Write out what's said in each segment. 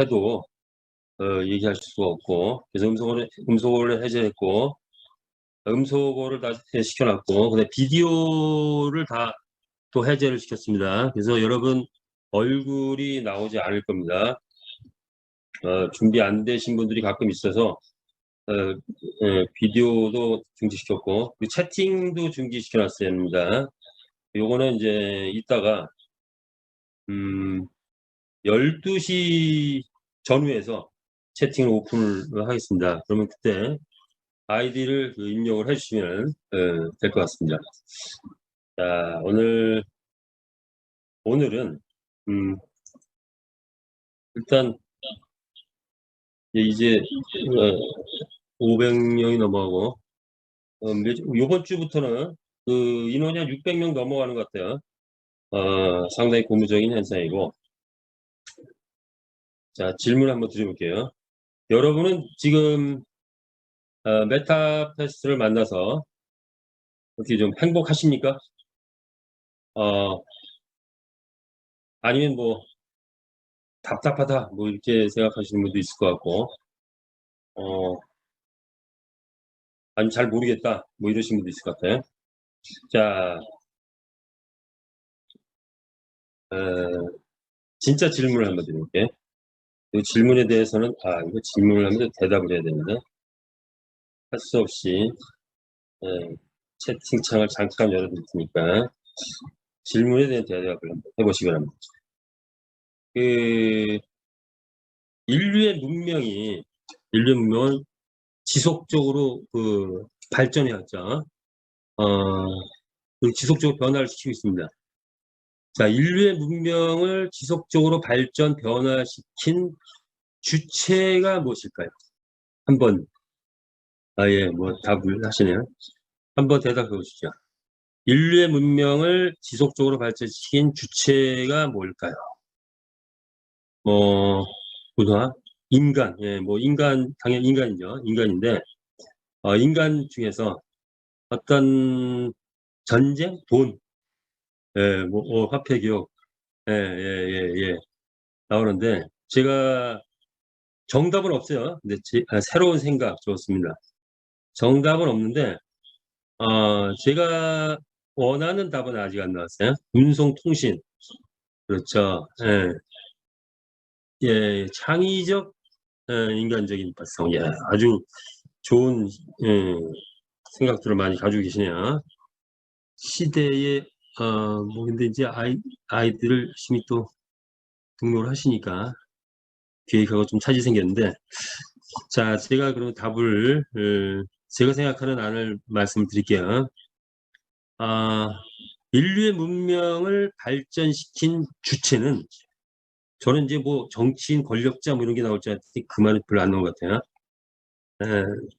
해도 얘기할 수가 없고, 그래서 음소거를 해제했고, 음소거를 다 시켜놨고, 근데 비디오를 다 또 해제를 시켰습니다. 그래서 여러분 얼굴이 나오지 않을 겁니다. 준비 안 되신 분들이 가끔 있어서 비디오도 중지시켰고, 그리고 채팅도 중지시켜놨습니다. 요거는 이제 이따가 12시 전후에서 채팅을 오픈을 하겠습니다. 그러면 그때 아이디를 입력을 해주시면 될 것 같습니다. 자, 오늘은 일단 이제 500명이 넘어가고 이번 주부터는 그 인원이 한 600명 넘어가는 것 같아요. 상당히 고무적인 현상이고, 자, 질문 한번 드려볼게요. 여러분은 지금 메타패스를 만나서 어떻게 좀 행복하십니까? 아니면 뭐 답답하다 뭐 이렇게 생각하시는 분도 있을 것 같고, 아니면 잘 모르겠다 뭐 이러신 분도 있을 것 같아요. 자, 진짜 질문을 한번 드릴게요. 이 질문에 대해서는 이거 질문을 하면 대답을 해야 되는데 할 수 없이 채팅창을 잠깐 열어둘 테니까 질문에 대한 대답을 한번 해보시기 바랍니다. 그 인류의 문명을 지속적으로 발전해왔죠. 지속적으로 변화를 시키고 있습니다. 자, 인류의 문명을 지속적으로 변화시킨 주체가 무엇일까요? 한번 뭐 답을 하시네요. 한번 대답해 보시죠. 인류의 문명을 지속적으로 발전시킨 주체가 뭘까요? 보다 인간, 뭐 당연히 인간이죠. 인간인데 인간 중에서 어떤 전쟁, 돈, 뭐 화폐 기억, 나오는데 제가 정답은 없어요. 근데 새로운 생각 좋습니다. 정답은 없는데 제가 원하는 답은 아직 안 나왔어요. 운송통신. 그렇죠. 창의적 인간적인 발성. 아주 좋은 생각들을 많이 가지고 계시네요. 시대에 뭐 근데 이제 아이들을 열심히 또 등록을 하시니까 계획하고 좀 차질이 생겼는데, 자, 제가 그럼 답을 제가 생각하는 안을 말씀드릴게요. 인류의 문명을 발전시킨 주체는, 저는 이제 뭐 정치인, 권력자 뭐 이런 게 나올 줄 알았더니 그 말은 별로 안 나온 것 같아요.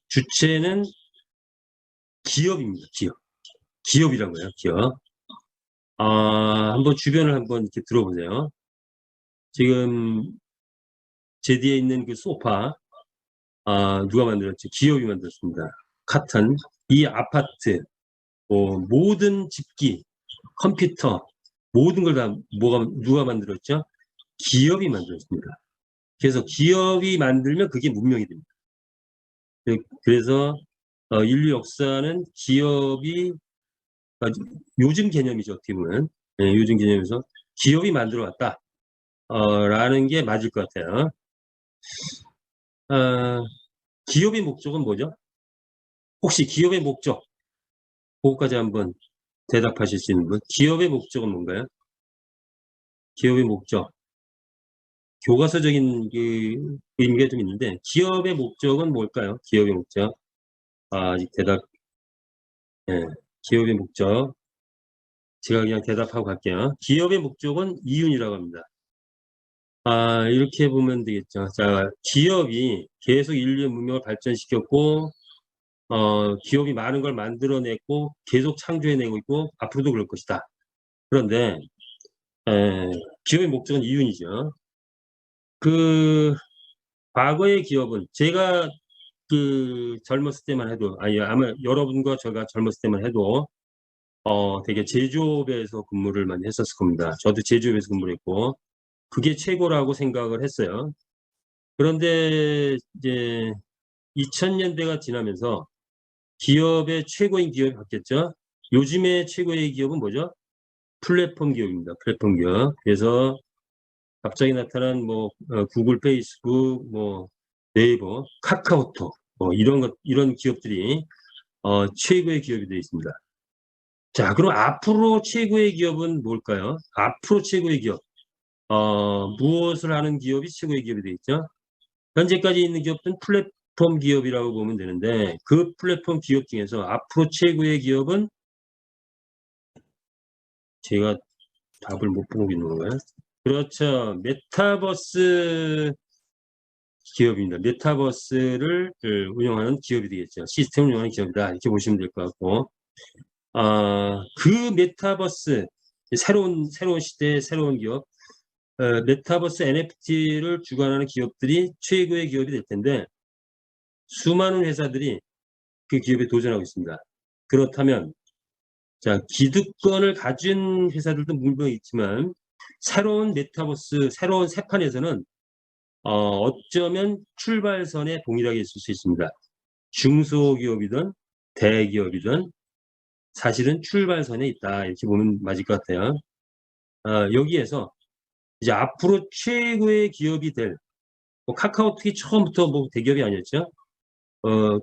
주체는 기업입니다. 기업이라고요. 기업. 한번 주변을 한번 이렇게 들어보세요. 지금 제 뒤에 있는 그 소파, 누가 만들었죠? 기업이 만들었습니다. 카튼, 이 아파트, 모든 집기, 컴퓨터, 모든 걸 다 누가 만들었죠? 기업이 만들었습니다. 그래서 기업이 만들면 그게 문명이 됩니다. 그래서 인류 역사는 기업이 요즘 개념이죠. 어떻게 보면 요즘 개념에서 기업이 만들어 왔다 라는 게 맞을 것 같아요. 기업의 목적은 뭐죠? 혹시 기업의 목적, 그거까지 한번 대답하실 수 있는 분? 기업의 목적은 뭔가요? 기업의 목적. 교과서적인 그 의미가 좀 있는데, 기업의 목적은 뭘까요? 기업의 목적. 아직 대답, 기업의 목적. 제가 그냥 대답하고 갈게요. 기업의 목적은 이윤이라고 합니다. 이렇게 보면 되겠죠. 자, 기업이 계속 인류의 문명을 발전시켰고, 기업이 많은 걸 만들어냈고, 계속 창조해내고 있고, 앞으로도 그럴 것이다. 그런데, 기업의 목적은 이윤이죠. 과거의 기업은 제가 젊었을 때만 해도, 아마 여러분과 제가 젊었을 때만 해도, 되게 제조업에서 근무를 많이 했었을 겁니다. 저도 제조업에서 근무를 했고, 그게 최고라고 생각을 했어요. 그런데 이제 2000년대가 지나면서 기업의 최고인 기업이 바뀌었죠. 요즘의 최고의 기업은 뭐죠? 플랫폼 기업입니다. 플랫폼 기업. 그래서 갑자기 나타난 뭐 구글, 페이스북, 뭐 네이버, 카카오톡 이런 기업들이 최고의 기업이 되어 있습니다. 자, 그럼 앞으로 최고의 기업은 뭘까요? 앞으로 최고의 기업 무엇을 하는 기업이 최고의 기업이 되겠죠? 현재까지 있는 기업들은 플랫폼 기업이라고 보면 되는데 그 플랫폼 기업 중에서 앞으로 최고의 기업은 제가 답을 못 보고 있는 건가요? 그렇죠. 메타버스 기업입니다. 메타버스를 운영하는 기업이 되겠죠. 시스템을 운영하는 기업이다. 이렇게 보시면 될 것 같고 그 메타버스 새로운 시대의 새로운 기업 메타버스 NFT를 주관하는 기업들이 최고의 기업이 될 텐데 수많은 회사들이 그 기업에 도전하고 있습니다. 그렇다면 자 기득권을 가진 회사들도 물론 있지만 새로운 메타버스 새로운 세판에서는 어쩌면 출발선에 동일하게 있을 수 있습니다. 중소기업이든 대기업이든 사실은 출발선에 있다 이렇게 보면 맞을 것 같아요. 여기에서 이제 앞으로 최고의 기업이 될 카카오톡이 처음부터 뭐 대기업이 아니었죠.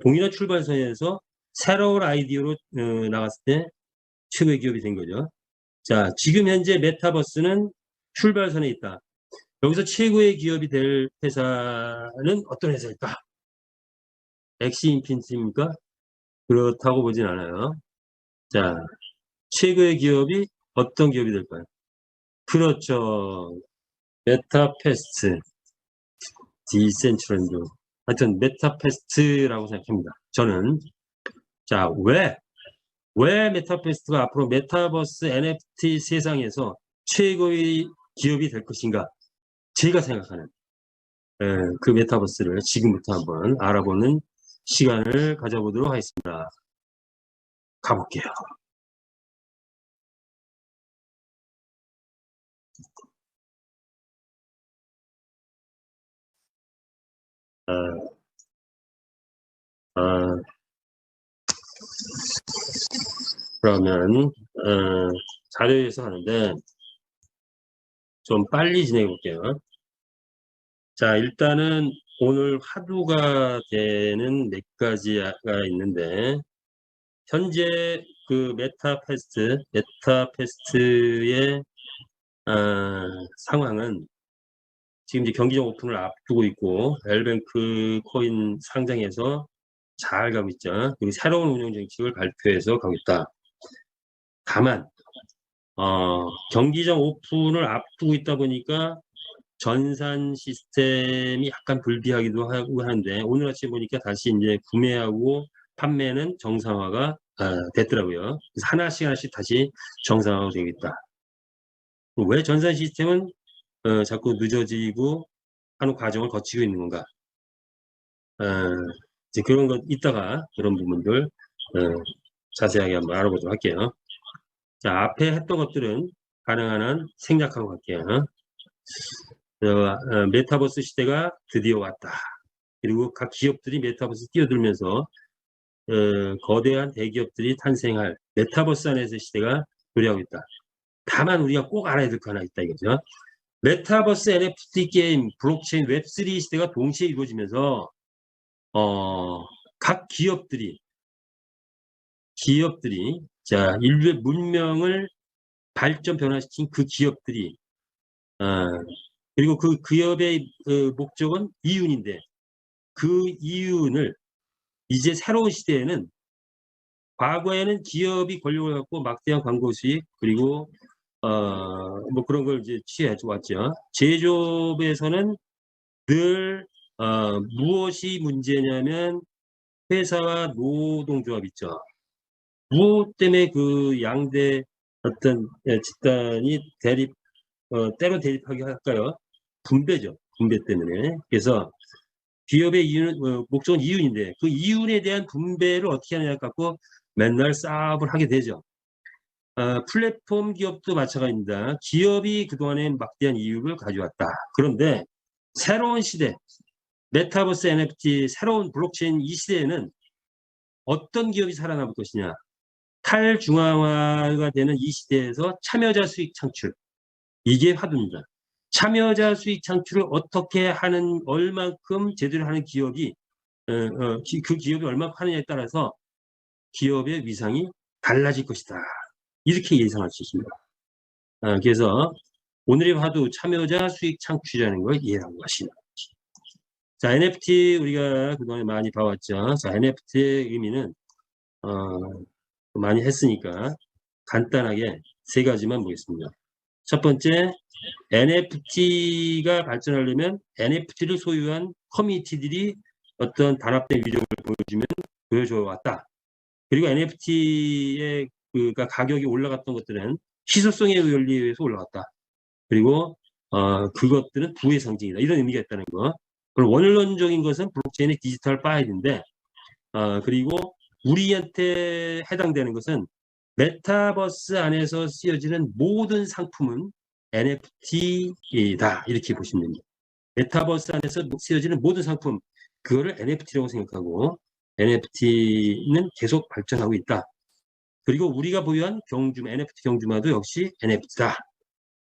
동일한 출발선에서 새로운 아이디어로 나갔을 때 최고의 기업이 된 거죠. 자, 지금 현재 메타버스는 출발선에 있다. 여기서 최고의 기업이 될 회사는 어떤 회사일까? 엑시인피니티입니까? 그렇다고 보진 않아요. 자, 최고의 기업이 어떤 기업이 될까요? 그렇죠. 메타패스트, 디센트럴랜드. 하여튼 메타패스트라고 생각합니다. 저는 자, 왜 메타패스트가 앞으로 메타버스 NFT 세상에서 최고의 기업이 될 것인가? 제가 생각하는 그 메타버스를 지금부터 한번 알아보는 시간을 가져보도록 하겠습니다. 가볼게요. 그러면 자료에서 하는데 좀 빨리 진행해 볼게요. 자, 일단은 오늘 화두가 되는 몇 가지가 있는데 현재 그 메타패스트의 상황은 지금 이제 경기적 오픈을 앞두고 있고 엘뱅크 코인 상장해서 잘 가고 있죠. 그리고 새로운 운영 정책을 발표해서 가고 있다. 다만 경기적 오픈을 앞두고 있다 보니까 전산 시스템이 약간 불비하기도 하고 하는데 오늘 아침에 보니까 다시 이제 구매하고 판매는 정상화가 됐더라고요. 그래서 하나씩 다시 정상화가 되고 있다. 왜 전산 시스템은 자꾸 늦어지고 하는 과정을 거치고 있는 건가? 이제 그런 것 이따가 그런 부분들 자세하게 한번 알아보도록 할게요. 자, 앞에 했던 것들은 가능한 한 생략하고 갈게요. 메타버스 시대가 드디어 왔다. 그리고 각 기업들이 메타버스 뛰어들면서 거대한 대기업들이 탄생할 메타버스 안에서 시대가 도래하고 있다. 다만 우리가 꼭 알아야 될 거 하나 있다 이거죠. 메타버스 NFT 게임, 블록체인, 웹3 시대가 동시에 이루어지면서 각 기업들이 자 인류의 문명을 발전 변화시킨 그 기업들이 그리고 그 기업의 목적은 이윤인데 그 이윤을 이제 새로운 시대에는 과거에는 기업이 권력을 갖고 막대한 광고 수익 그리고 뭐 그런 걸 이제 취해 왔죠. 제조업에서는 늘 무엇이 문제냐면 회사와 노동조합 있죠. 무엇 때문에 그 양대 어떤 집단이 때로 대립하게 할까요? 분배죠. 분배 때문에. 그래서 기업의 이윤은 목적은 이윤인데 그 이윤에 대한 분배를 어떻게 하느냐 갖고 맨날 싸움을 하게 되죠. 플랫폼 기업도 마찬가지입니다. 기업이 그동안에 막대한 이익을 가져왔다. 그런데 새로운 시대, 메타버스 NFT 새로운 블록체인 이 시대에는 어떤 기업이 살아남을 것이냐. 탈중앙화가 되는 이 시대에서 참여자 수익 창출. 이게 화두입니다. 참여자 수익 창출을 어떻게 하는, 얼만큼 제대로 하는 기업이, 그 기업이 얼마큼 하느냐에 따라서 기업의 위상이 달라질 것이다. 이렇게 예상할 수 있습니다. 그래서 오늘의 화두 참여자 수익 창출이라는 걸 이해한 것입니다. 자, NFT 우리가 그동안에 많이 봐왔죠. 자, NFT의 의미는 많이 했으니까 간단하게 세 가지만 보겠습니다. 첫 번째, NFT가 발전하려면 NFT를 소유한 커뮤니티들이 어떤 단합된 위력을 보여줘 왔다. 그리고 NFT의 가격이 올라갔던 것들은 희소성의 원리에서 올라갔다. 그리고 그것들은 부의 상징이다. 이런 의미가 있다는 거. 그리고 원론적인 것은 블록체인의 디지털 파일인데, 그리고 우리한테 해당되는 것은 메타버스 안에서 쓰여지는 모든 상품은 NFT이다. 이렇게 보시면 됩니다. 메타버스 안에서 쓰여지는 모든 상품, 그거를 NFT라고 생각하고 NFT는 계속 발전하고 있다. 그리고 우리가 보유한 경주마, NFT 경주마도 역시 NFT다.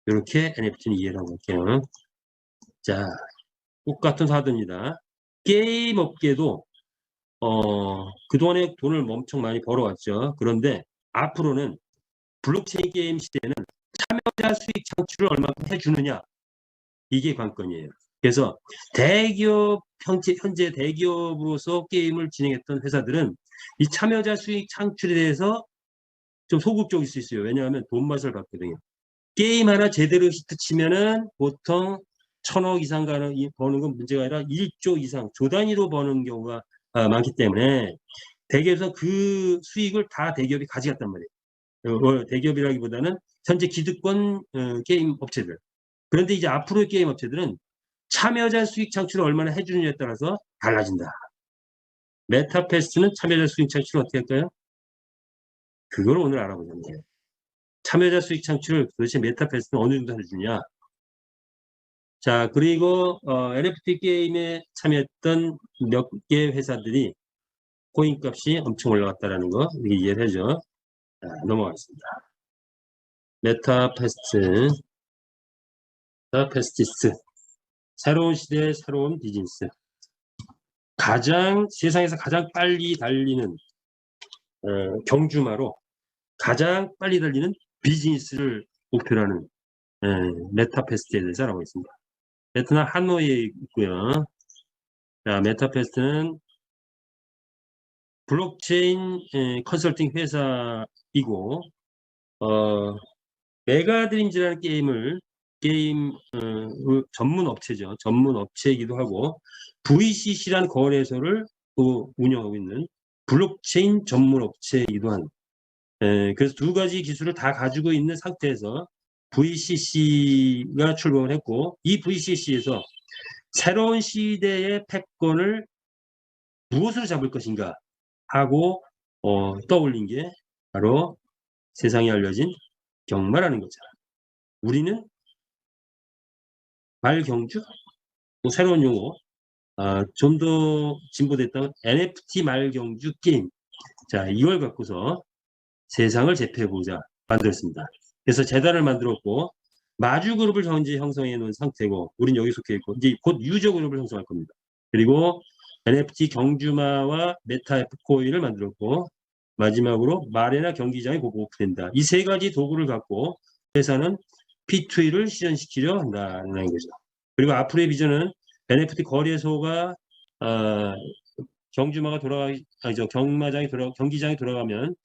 이렇게 NFT는 이해를 하고 할게요. 자, 똑같은 사도입니다. 게임 업계도 그동안에 돈을 엄청 많이 벌어왔죠. 그런데 앞으로는 블록체인 게임 시대에는 참여자 수익 창출을 얼마큼 해주느냐, 이게 관건이에요. 그래서 대기업, 현재 대기업으로서 게임을 진행했던 회사들은 이 참여자 수익 창출에 대해서 좀 소극적일 수 있어요. 왜냐하면 돈 맛을 봤거든요. 게임 하나 제대로 히트 치면은 보통 1,000억 이상 버는 건 문제가 아니라 1조 이상, 조 단위로 버는 경우가 많기 때문에 대기업에서 그 수익을 다 대기업이 가져갔단 말이에요. 대기업이라기보다는 현재 기득권 게임 업체들. 그런데 이제 앞으로의 게임 업체들은 참여자 수익 창출을 얼마나 해주느냐에 따라서 달라진다. 메타패스트는 참여자 수익 창출을 어떻게 할까요? 그걸 오늘 알아보자는 거예요. 참여자 수익 창출을 도대체 메타패스트는 어느 정도 해주냐. 자, 그리고 NFT 게임에 참여했던 몇 개 회사들이 코인 값이 엄청 올라갔다라는 거 이해를 해줘. 자, 넘어가겠습니다. 메타패스티스. 새로운 시대의 새로운 비즈니스. 세상에서 가장 빨리 달리는 경주마로 가장 빨리 달리는 비즈니스를 목표로 하는 메타패스트에 대해서 알아보고 있습니다. 베트남 하노이에 있고요. 자, 메타패스트는 블록체인 컨설팅 회사이고, 메가드림즈라는 게임 전문 업체죠. 전문 업체이기도 하고, VCC라는 거래소를 또 운영하고 있는 블록체인 전문 업체이기도 한. 그래서 두 가지 기술을 다 가지고 있는 상태에서 VCC가 출범을 했고, 이 VCC에서 새로운 시대의 패권을 무엇으로 잡을 것인가 하고 떠올린 게 바로 세상에 알려진 경마라는 거잖아. 우리는 말경주, 또 새로운 용어, 좀 더 진보됐다면 NFT 말경주 게임. 자, 이걸 갖고서 세상을 제패해보자 만들었습니다. 그래서 재단을 만들었고, 마주 그룹을 현재 형성해 놓은 상태고, 우린 여기 속해 있고, 이제 곧 유저 그룹을 형성할 겁니다. 그리고 NFT 경주마와 메타 코인을 만들었고, 마지막으로 마레나 경기장이 곧 오픈된다. 이 세 가지 도구를 갖고 회사는 P2E를 실현시키려 한다는 거죠. 그리고 앞으로의 비전은 NFT 거래소가 경주마가 경기장이 돌아가면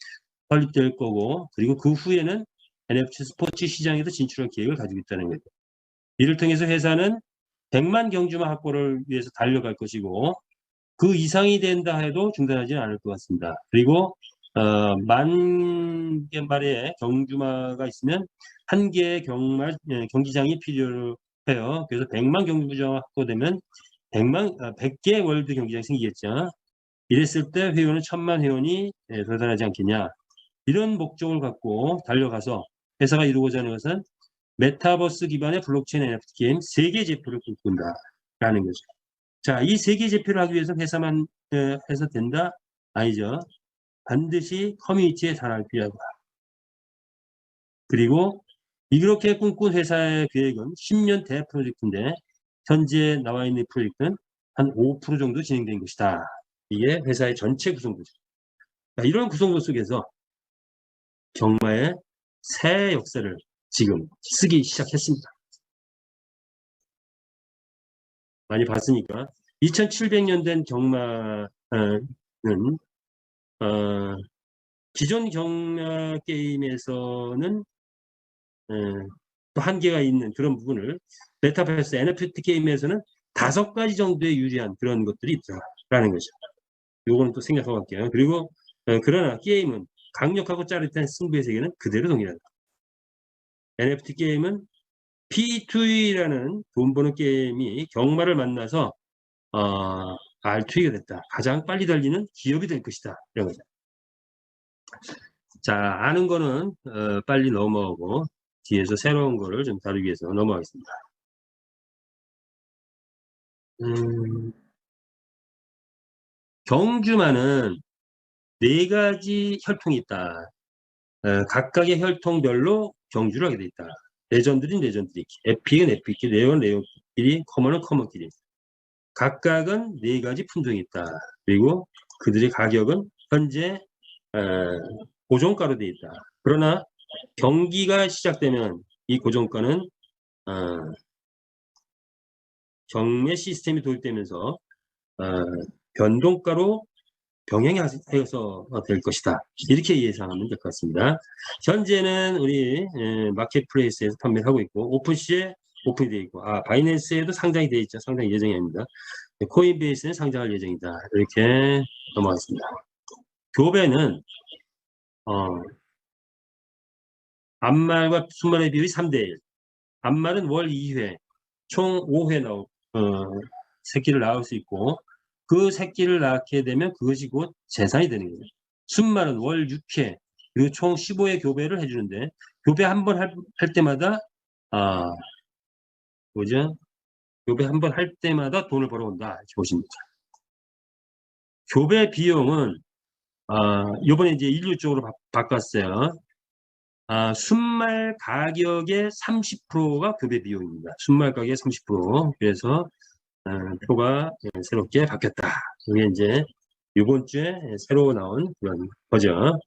설립될 거고, 그리고 그 후에는 NFT 스포츠 시장에도 진출할 계획을 가지고 있다는 거죠. 이를 통해서 회사는 100만 경주마 확보를 위해서 달려갈 것이고, 그 이상이 된다 해도 중단하지는 않을 것 같습니다. 그리고 10,000개 경주마가 있으면 한 개의 경기장이 필요해요. 그래서 100만 경주마가 확보되면 100개 월드 경기장이 생기겠죠. 이랬을 때 회원은 1,000만 회원이 도달하지 않겠냐. 이런 목적을 갖고 달려가서 회사가 이루고자 하는 것은 메타버스 기반의 블록체인 NFT 게임 세계 제품을 꿈꾼다라는 거죠. 자, 이 세 개 제표를 하기 위해서 회사만 해서 된다? 아니죠. 반드시 커뮤니티의 단합이 필요하다. 그리고 이렇게 꿈꾼 회사의 계획은 10년 대 프로젝트인데 현재 나와 있는 프로젝트는 한 5% 정도 진행된 것이다. 이게 회사의 전체 구성도죠. 이런 구성도 속에서 경마의 새 역사를 지금 쓰기 시작했습니다. 많이 봤으니까 2700년 된 경마는 기존 경마 게임에서는 또 한계가 있는 그런 부분을 메타버스 NFT 게임에서는 5가지 정도의 유리한 그런 것들이 있다라는 거죠. 요거는 또 생각하고 갈게요. 그리고 그러나 게임은 강력하고 짜릿한 승부의 세계는 그대로 동일하다. NFT 게임은 P2E라는 돈 버는 게임이 경마를 만나서 R2E가 됐다. 가장 빨리 달리는 기업이 될 것이다. 이런 거죠. 자, 아는 거는 빨리 넘어가고 뒤에서 새로운 거를 좀 다루기 위해서 넘어가겠습니다. 경주마는 4가지 혈통이 있다. 각각의 혈통별로 경주를 하게 돼 있다. 레전드는 레전드끼리, 에픽은 에픽끼리, 레어는 레어끼리, 커먼은 커먼끼리. 각각은 4가지 품종이 있다. 그리고 그들의 가격은 현재 고정가로 되어 있다. 그러나 경기가 시작되면 이 고정가는 경매 시스템이 도입되면서 변동가로 병행해서 될 것이다. 이렇게 예상하면 될 것 같습니다. 현재는 우리 마켓플레이스에서 판매를 하고 있고 오픈시에 오픈이 되어 있고 바이낸스에도 상장이 되어 있죠. 상장 예정입니다. 코인베이스는 상장할 예정이다. 이렇게 넘어가겠습니다. 교배는 암말과 순말의 비율이 3대1. 암말은 월 2회, 총 5회 새끼를 낳을 수 있고 그 새끼를 낳게 되면 그것이 곧 재산이 되는 거예요. 순말은 월 6회, 그리고 총 15회 교배를 해주는데 교배 한 번 할 때마다 뭐죠? 교배 한 번 할 때마다 돈을 벌어온다. 이렇게 보시면 됩니다. 교배 비용은 이번에 이제 인류 쪽으로 바꿨어요. 순말 가격의 30%가 교배 비용입니다. 순말 가격의 30%. 그래서 표가 새롭게 바뀌었다. 이게 이제 이번 주에 새로 나온 그런 거죠.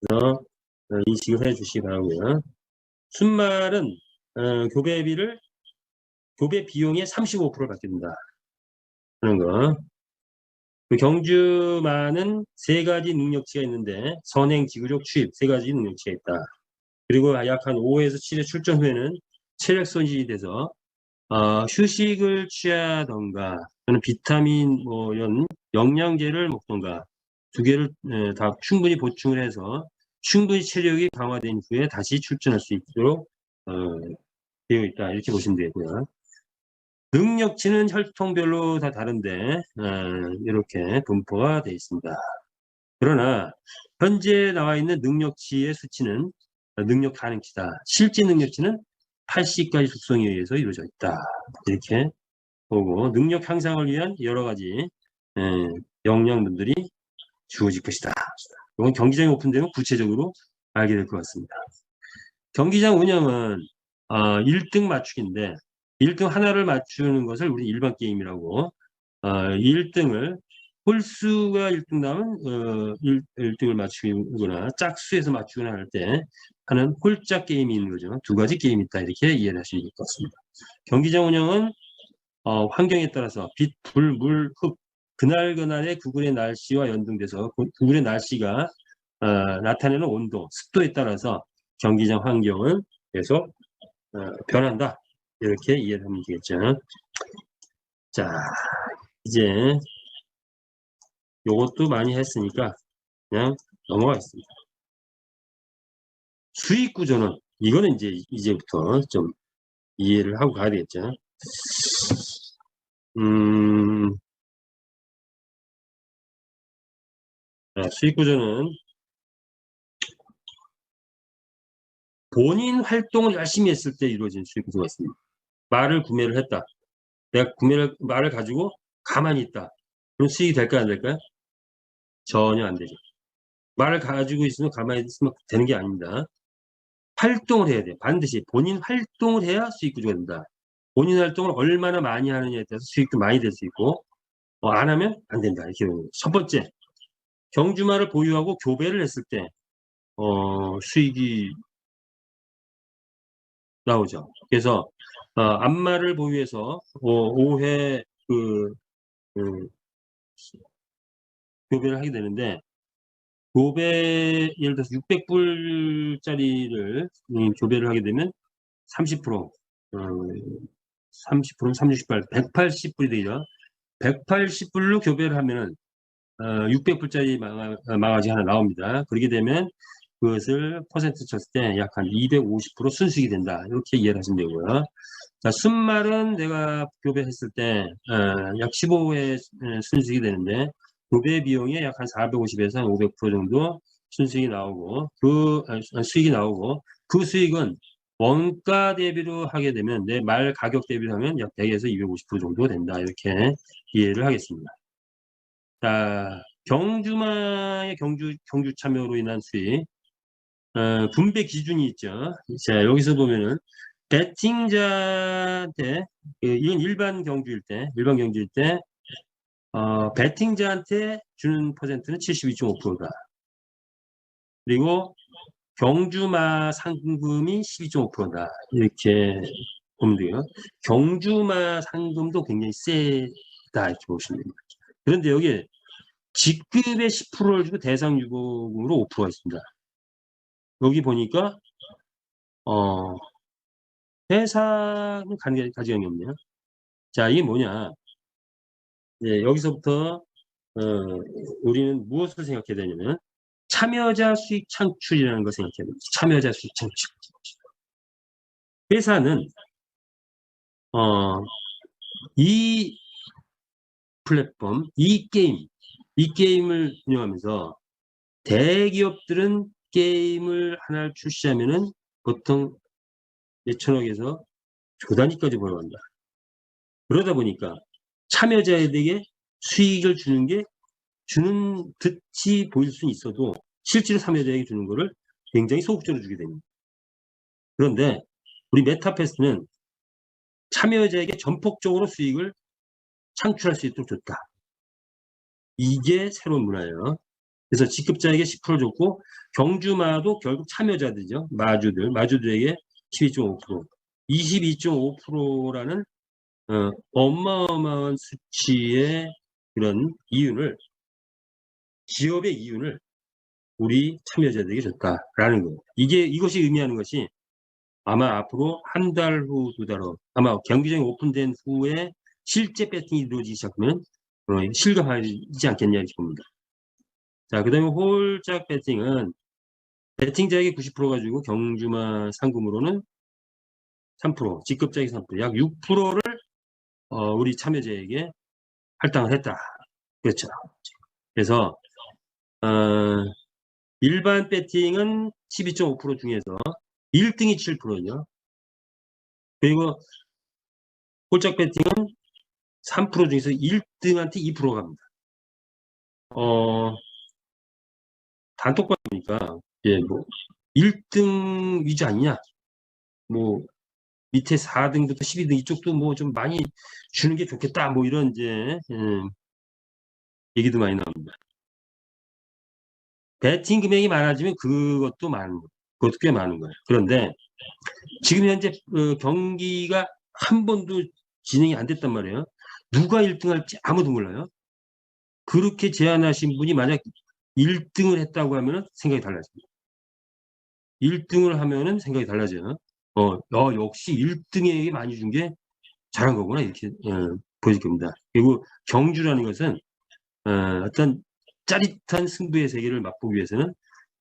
그래서 인식을 해 주시기 바라고요. 순말은 교배 비용의 35%를 받게 된다. 그런 거. 그 경주마는 3가지 능력치가 있는데 선행, 지구력, 추입 3가지 능력치가 있다. 그리고 약 한 5에서 7회 출전 후에는 체력 손실이 돼서 휴식을 취하던가 또는 비타민 뭐 이런 영양제를 먹던가 2개를 다 충분히 보충을 해서 충분히 체력이 강화된 후에 다시 출전할 수 있도록 되어 있다. 이렇게 보시면 되고요. 능력치는 혈통별로 다 다른데 이렇게 분포가 되어 있습니다. 그러나 현재 나와 있는 능력치의 수치는 능력 가능치다. 실제 능력치는 80가지 속성에 의해서 이루어져 있다. 이렇게 보고 능력 향상을 위한 여러 가지 역량들이 주어질 것이다. 이건 경기장이 오픈되면 구체적으로 알게 될 것 같습니다. 경기장 운영은 1등 맞추기인데 1등 하나를 맞추는 것을 우리 일반 게임이라고 1등을 홀수가 1등 나오면 1등을 맞추거나 짝수에서 맞추거나 할 때 하는 홀짝 게임이 있는 거죠. 2가지 게임이 있다. 이렇게 이해를 하시면 될 것 같습니다. 경기장 운영은 환경에 따라서 빛, 불, 물, 흙 그날그날의 구글의 날씨와 연동돼서 구글의 날씨가 나타내는 온도, 습도에 따라서 경기장 환경은 계속 변한다. 이렇게 이해를 하면 되겠죠. 자, 이제 요것도 많이 했으니까 그냥 넘어가겠습니다. 수익 구조는 이거는 이제부터 좀 이해를 하고 가야 되겠죠. 수익 구조는 본인 활동을 열심히 했을 때 이루어진 수익 구조가 있습니다. 말을 구매를 했다. 내가 말을 가지고 가만히 있다. 그럼 수익이 될까요, 안 될까요? 전혀 안 되죠. 말을 가지고 있으면 가만히 있으면 되는 게 아닙니다. 활동을 해야 돼요. 반드시 본인 활동을 해야 수익 구조가 된다. 본인 활동을 얼마나 많이 하느냐에 따라서 수익도 많이 될 수 있고, 안 하면 안 된다. 이렇게 첫 번째, 경주마를 보유하고 교배를 했을 때 수익이 나오죠. 그래서 안마를 보유해서 5회 그 교배를 하게 되는데, 교배 예를 들어서 600불짜리를 교배를 하게 되면 30%, 30%는 30, 180불이 되죠. 180불로 교배를 하면은 600불짜리 망아지 하나 나옵니다. 그렇게 되면 그것을 퍼센트 쳤을 때 약 한 250% 순수익이 된다. 이렇게 이해를 하시면 되고요. 자, 순말은 내가 교배했을 때 약 15회 순수익이 되는데, 교배 비용이 약 한 450에서 500% 정도 순수익이 나오고, 수익이 나오고, 그 수익은 원가 대비로 하게 되면, 내 말 가격 대비로 하면 약 100에서 250% 정도 된다. 이렇게 이해를 하겠습니다. 자, 경주마의 경주 참여로 인한 수익, 분배 기준이 있죠. 자, 여기서 보면은, 배팅자한테, 이건 일반 경주일 때, 배팅자한테 주는 퍼센트는 72.5%다. 그리고 경주마 상금이 12.5%다. 이렇게 보면 돼요. 경주마 상금도 굉장히 세다. 이렇게 보시면 됩니다. 그런데 여기 직급의 10%를 주고 대상 유보금으로 5%가 있습니다. 여기 보니까 어, 회사는 가지가이 없네요. 자, 이게 뭐냐? 네, 여기서부터 우리는 무엇을 생각해야 되냐면, 참여자 수익 창출이라는 걸 생각해야 됩니다. 참여자 수익 창출. 회사는 이 플랫폼, 이 게임을 운영하면서, 대기업들은 게임을 하나를 출시하면은 보통 몇천억에서 조 단위까지 벌어간다. 그러다 보니까 참여자에게 수익을 주는 듯이 보일 수는 있어도, 실제로 참여자에게 주는 거를 굉장히 소극적으로 주게 됩니다. 그런데 우리 메타패스는 참여자에게 전폭적으로 수익을 창출할 수 있도록 줬다. 이게 새로운 문화예요. 그래서 직급자에게 10% 줬고, 경주마도 결국 참여자들이죠. 마주들에게 12.5%, 22.5%라는 어마어마한 수치의 그런 기업의 이윤을 우리 참여자들에게 줬다라는 거예요. 이것이 의미하는 것이, 아마 앞으로 한 달 후, 두 달 후, 아마 경기장이 오픈된 후에 실제 배팅이 이루어지기 시작하면 실감하지 않겠냐 이렇게 봅니다. 자, 그 다음에 홀짝 배팅은 배팅자에게 90%가 주고, 경주마 상금으로는 3%, 직급자에게 3%, 약 6%를 우리 참여자에게 할당을 했다. 그렇죠. 그래서 일반 배팅은 12.5% 중에서 1등이 7%죠. 그리고 홀짝 배팅은 3% 중에서 1등한테 2% 갑니다. 단톡방 보니까, 예, 뭐, 1등 위주 아니냐? 뭐, 밑에 4등부터 12등 이쪽도 뭐 좀 많이 주는 게 좋겠다. 뭐 이런 이제, 얘기도 많이 나옵니다. 배팅 금액이 많아지면 그것도 꽤 많은 거예요. 그런데 지금 현재 경기가 한 번도 진행이 안 됐단 말이에요. 누가 1등 할지 아무도 몰라요. 그렇게 제안하신 분이 만약 1등을 했다고 하면 생각이 달라집니다. 1등을 하면은 생각이 달라져요. 역시 1등에게 많이 준 게 잘한 거구나. 이렇게 보여질 겁니다. 그리고 경주라는 것은 어떤 짜릿한 승부의 세계를 맛보기 위해서는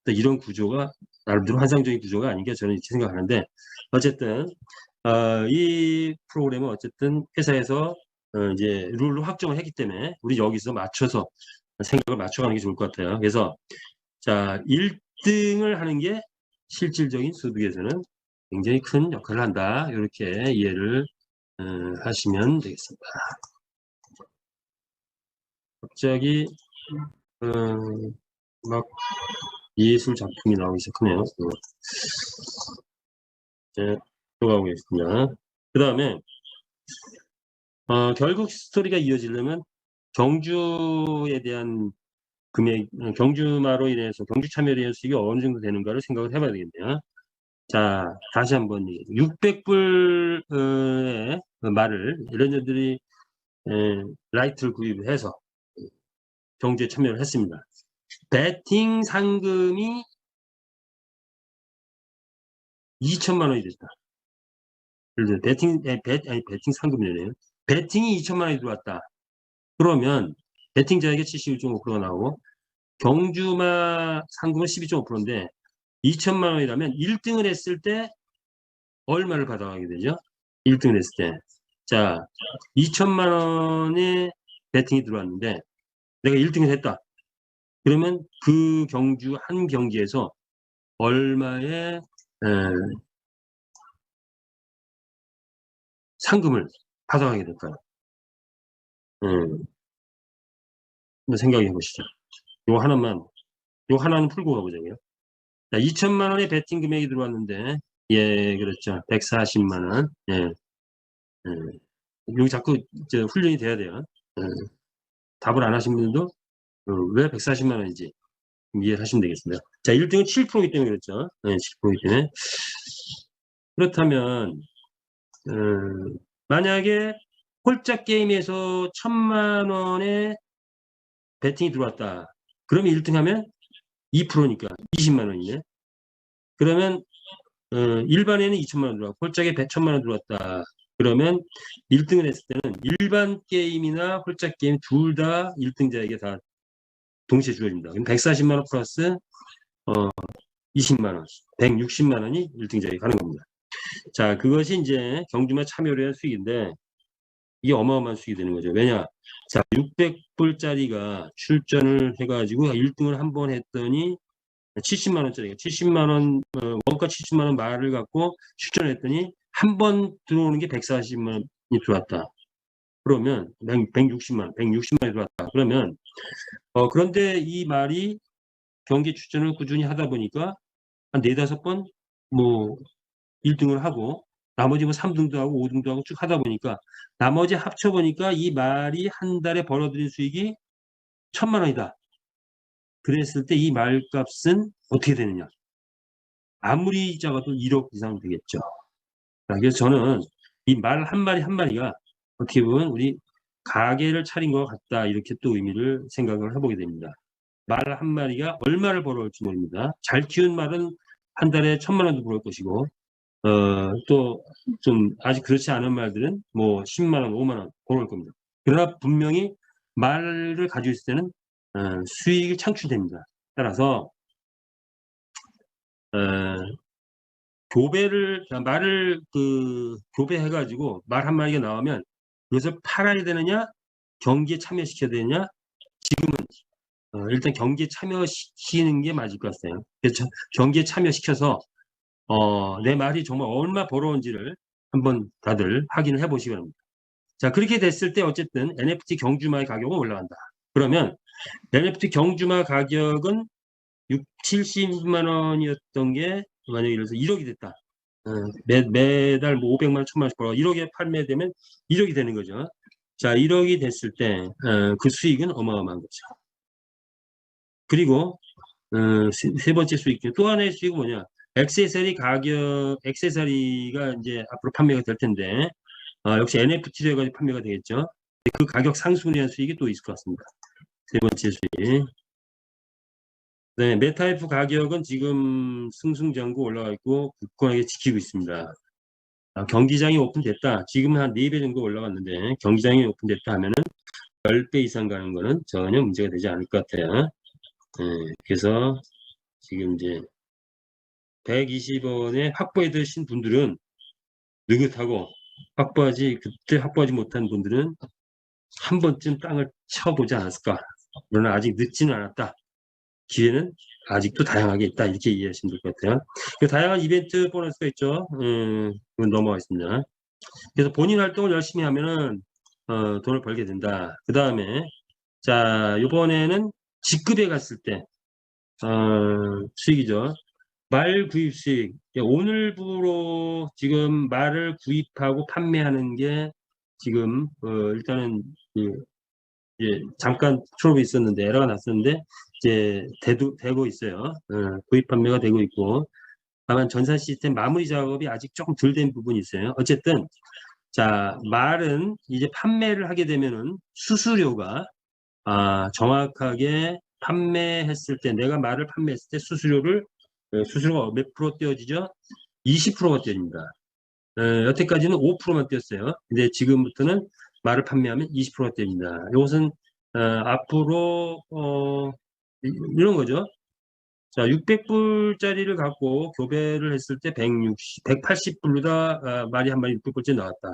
이런 구조가 나름대로 환상적인 구조가 아닌가 저는 이렇게 생각하는데, 어쨌든 이 프로그램은 어쨌든 회사에서 이제 룰을 확정을 했기 때문에 우리 여기서 맞춰서 생각을 맞춰가는 게 좋을 것 같아요. 그래서 자, 1등을 하는 게 실질적인 소득에서는 굉장히 큰 역할을 한다. 이렇게 이해를 하시면 되겠습니다. 갑자기 막 예술 작품이 나오기 시작하네요. 이제 들어가고 있습니다. 그 다음에 결국 스토리가 이어지려면 경주에 대한 금액, 경주마로 인해서 경주 참여에 대한 수익이 어느 정도 되는가를 생각을 해봐야 되겠네요. 자, 다시 한번 600불의 말을 이런 애들이 라이트를 구입해서 경주에 참여를 했습니다. 배팅 상금이 2천만 원이 됐다. 예를 들어 배팅 상금이네요. 배팅이 2천만 원이 들어왔다. 그러면 배팅자에게 71.5%가 나오고 경주마 상금은 12.5%인데 2천만 원이라면 1등을 했을 때 얼마를 받아가게 되죠? 1등을 했을 때. 자, 2천만 원의 배팅이 들어왔는데 내가 1등을 했다. 그러면 그 경주 한 경기에서 얼마의 상금을 받아가게 될까요? 한번 생각해 보시죠. 요 하나는 풀고 가보자고요. 자, 2천만 원의 배팅 금액이 들어왔는데, 예, 그렇죠. 140만 원. 예, 여기 자꾸 이제 훈련이 돼야 돼요. 답을 안 하신 분들도 왜 140만 원인지 이해하시면 되겠습니다. 자, 1등은 7%이기 때문에 그렇죠. 네, 7%이기 때문에. 그렇다면, 만약에 홀짝 게임에서 1,000만 원의 배팅이 들어왔다. 그러면 1등 하면 2%니까 20만 원이네. 그러면 일반에는 2천만 원 들어왔고 홀짝에 1,000만 원 들어왔다. 그러면 1등을 했을 때는 일반 게임이나 홀짝 게임 둘 다 1등자에게 다 동시에 주어집니다. 그럼 140만 원 플러스 20만 원, 160만 원이 1등자에게 가는 겁니다. 자, 그것이 이제 경주마 참여를 한 수익인데 이게 어마어마한 수익이 되는 거죠. 왜냐? 자, 600불짜리가 출전을 해가지고 1등을 한 번 했더니 70만 원짜리가 70만 원 원가 70만 원 말을 갖고 출전했더니 한 번 들어오는 게 140만 원이 들어왔다. 그러면 160만 원이 들어왔다. 그러면 그런데 이 말이 경기 출전을 꾸준히 하다 보니까 한 4-5번 뭐 1등을 하고 나머지 뭐 3등도 하고 5등도 하고 쭉 하다 보니까 나머지 합쳐보니까 이 말이 한 달에 벌어들인 수익이 1,000만 원이다. 그랬을 때 이 말값은 어떻게 되느냐? 아무리 작아도 1억 이상 되겠죠. 그래서 저는 이 말 한 마리 한 마리가 어떻게 보면 우리 가게를 차린 것 같다. 이렇게 또 의미를 생각을 해보게 됩니다. 말 한 마리가 얼마를 벌어올지 모릅니다. 잘 키운 말은 한 달에 1,000만 원도 벌어올 것이고 또 좀 아직 그렇지 않은 말들은 뭐 10만 원, 5만 원 벌어올 겁니다. 그러나 분명히 말을 가지고 있을 때는 수익이 창출됩니다. 따라서 말을 교배해가지고 말 한 마리가 나오면 그것을 팔아야 되느냐, 경기에 참여시켜야 되느냐, 지금은 일단 경기에 참여시키는 게 맞을 것 같아요. 그래서 경기에 참여시켜서 내 말이 정말 얼마 벌어온지를 한번 다들 확인을 해보시기 바랍니다. 자, 그렇게 됐을 때 어쨌든 NFT 경주마의 가격은 올라간다. 그러면 NFT 경주마 가격은 70만 원이었던 게 만약에 예를 들어서 1억이 됐다. 매달 뭐 500만 원, 1,000만 원씩 벌어 1억에 판매되면 1억이 되는 거죠. 자, 1억이 됐을 때 그 수익은 어마어마한 거죠. 그리고 세 번째 수익 또 하나의 수익은 뭐냐? 액세서리가 이제 앞으로 판매가 될 텐데 역시 NFT로 해가지고 판매가 되겠죠. 그 가격 상승에 대한 수익이 또 있을 것 같습니다. 세 번째 수익. 네, 메타F 가격은 지금 승승장구 올라가 있고 굳건하게 지키고 있습니다. 경기장이 오픈됐다. 지금 한 4배 정도 올라갔는데 경기장이 오픈됐다 하면은 10배 이상 가는 거는 전혀 문제가 되지 않을 것 같아요. 그래서 지금 이제 120원에 확보해 두신 분들은 느긋하고 그때 확보하지 못한 분들은 한 번쯤 땅을 쳐보지 않았을까. 그러나 아직 늦지는 않았다. 기회는 아직도 다양하게 있다. 이렇게 이해하시면 될 것 같아요. 다양한 이벤트 보너스가 있죠. 그건 넘어가겠습니다. 그래서 본인 활동을 열심히 하면은 돈을 벌게 된다. 그 다음에 자, 이번에는 직급에 갔을 때 수익이죠. 말 구입 수익. 오늘부로 지금 말을 구입하고 판매하는 게 지금 일단은 잠깐 트러블이 있었는데 에러가 났었는데 이제 되고 있어요. 구입 판매가 되고 있고 다만 전산 시스템 마무리 작업이 아직 조금 덜 된 부분이 있어요. 어쨌든 자, 말은 이제 판매를 하게 되면은 수수료가 정확하게 판매했을 때 내가 말을 판매했을 때 수수료가 몇 프로 떼어지죠? 20%가 떼집니다. 여태까지는 5%만 떼었어요. 근데 지금부터는 말을 판매하면 20%가 떼집니다. 이것은 앞으로 이런 거죠. 자, 600불짜리를 갖고 교배를 했을 때 180불로다 말이 한 마리 600불짜리 나왔다.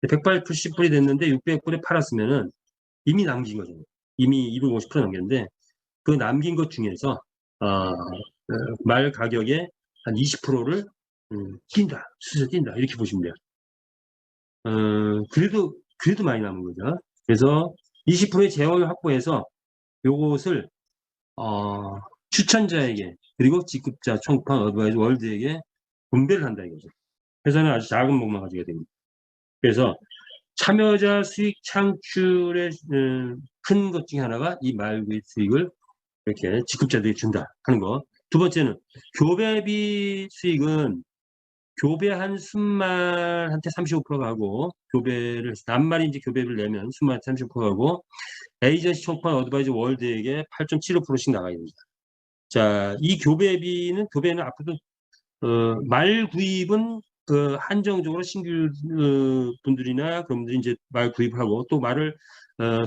180불이 됐는데 600불에 팔았으면은 이미 남긴 거죠. 이미 250% 남겼는데 그 남긴 것 중에서 말 가격의 한 20%를 뛴다. 수수료 뛴다. 이렇게 보시면 돼요. 그래도 많이 남은 거죠. 그래서 20%의 재원을 확보해서 요것을 추천자에게 그리고 직급자, 총판, 어드바이저, 월드에게 분배를 한다 이거죠. 회사는 아주 작은 부분만 가지게 됩니다. 그래서 참여자 수익 창출의 큰 것 중에 하나가 이 말구입 수익을 이렇게 직급자들이 준다 하는 거. 두 번째는 교배비 수익은 교배한 순말한테 35% 가고 교배를 낱말인지 교배비를 내면 순말한테 35% 가고 에이전시 총판 어드바이저 월드에게 8.75%씩 나가야 됩니다. 자, 이 교배는 앞으로도 말 구입은 한정적으로 신규 분들이나 그런 분들이 이제 말 구입하고 또 말을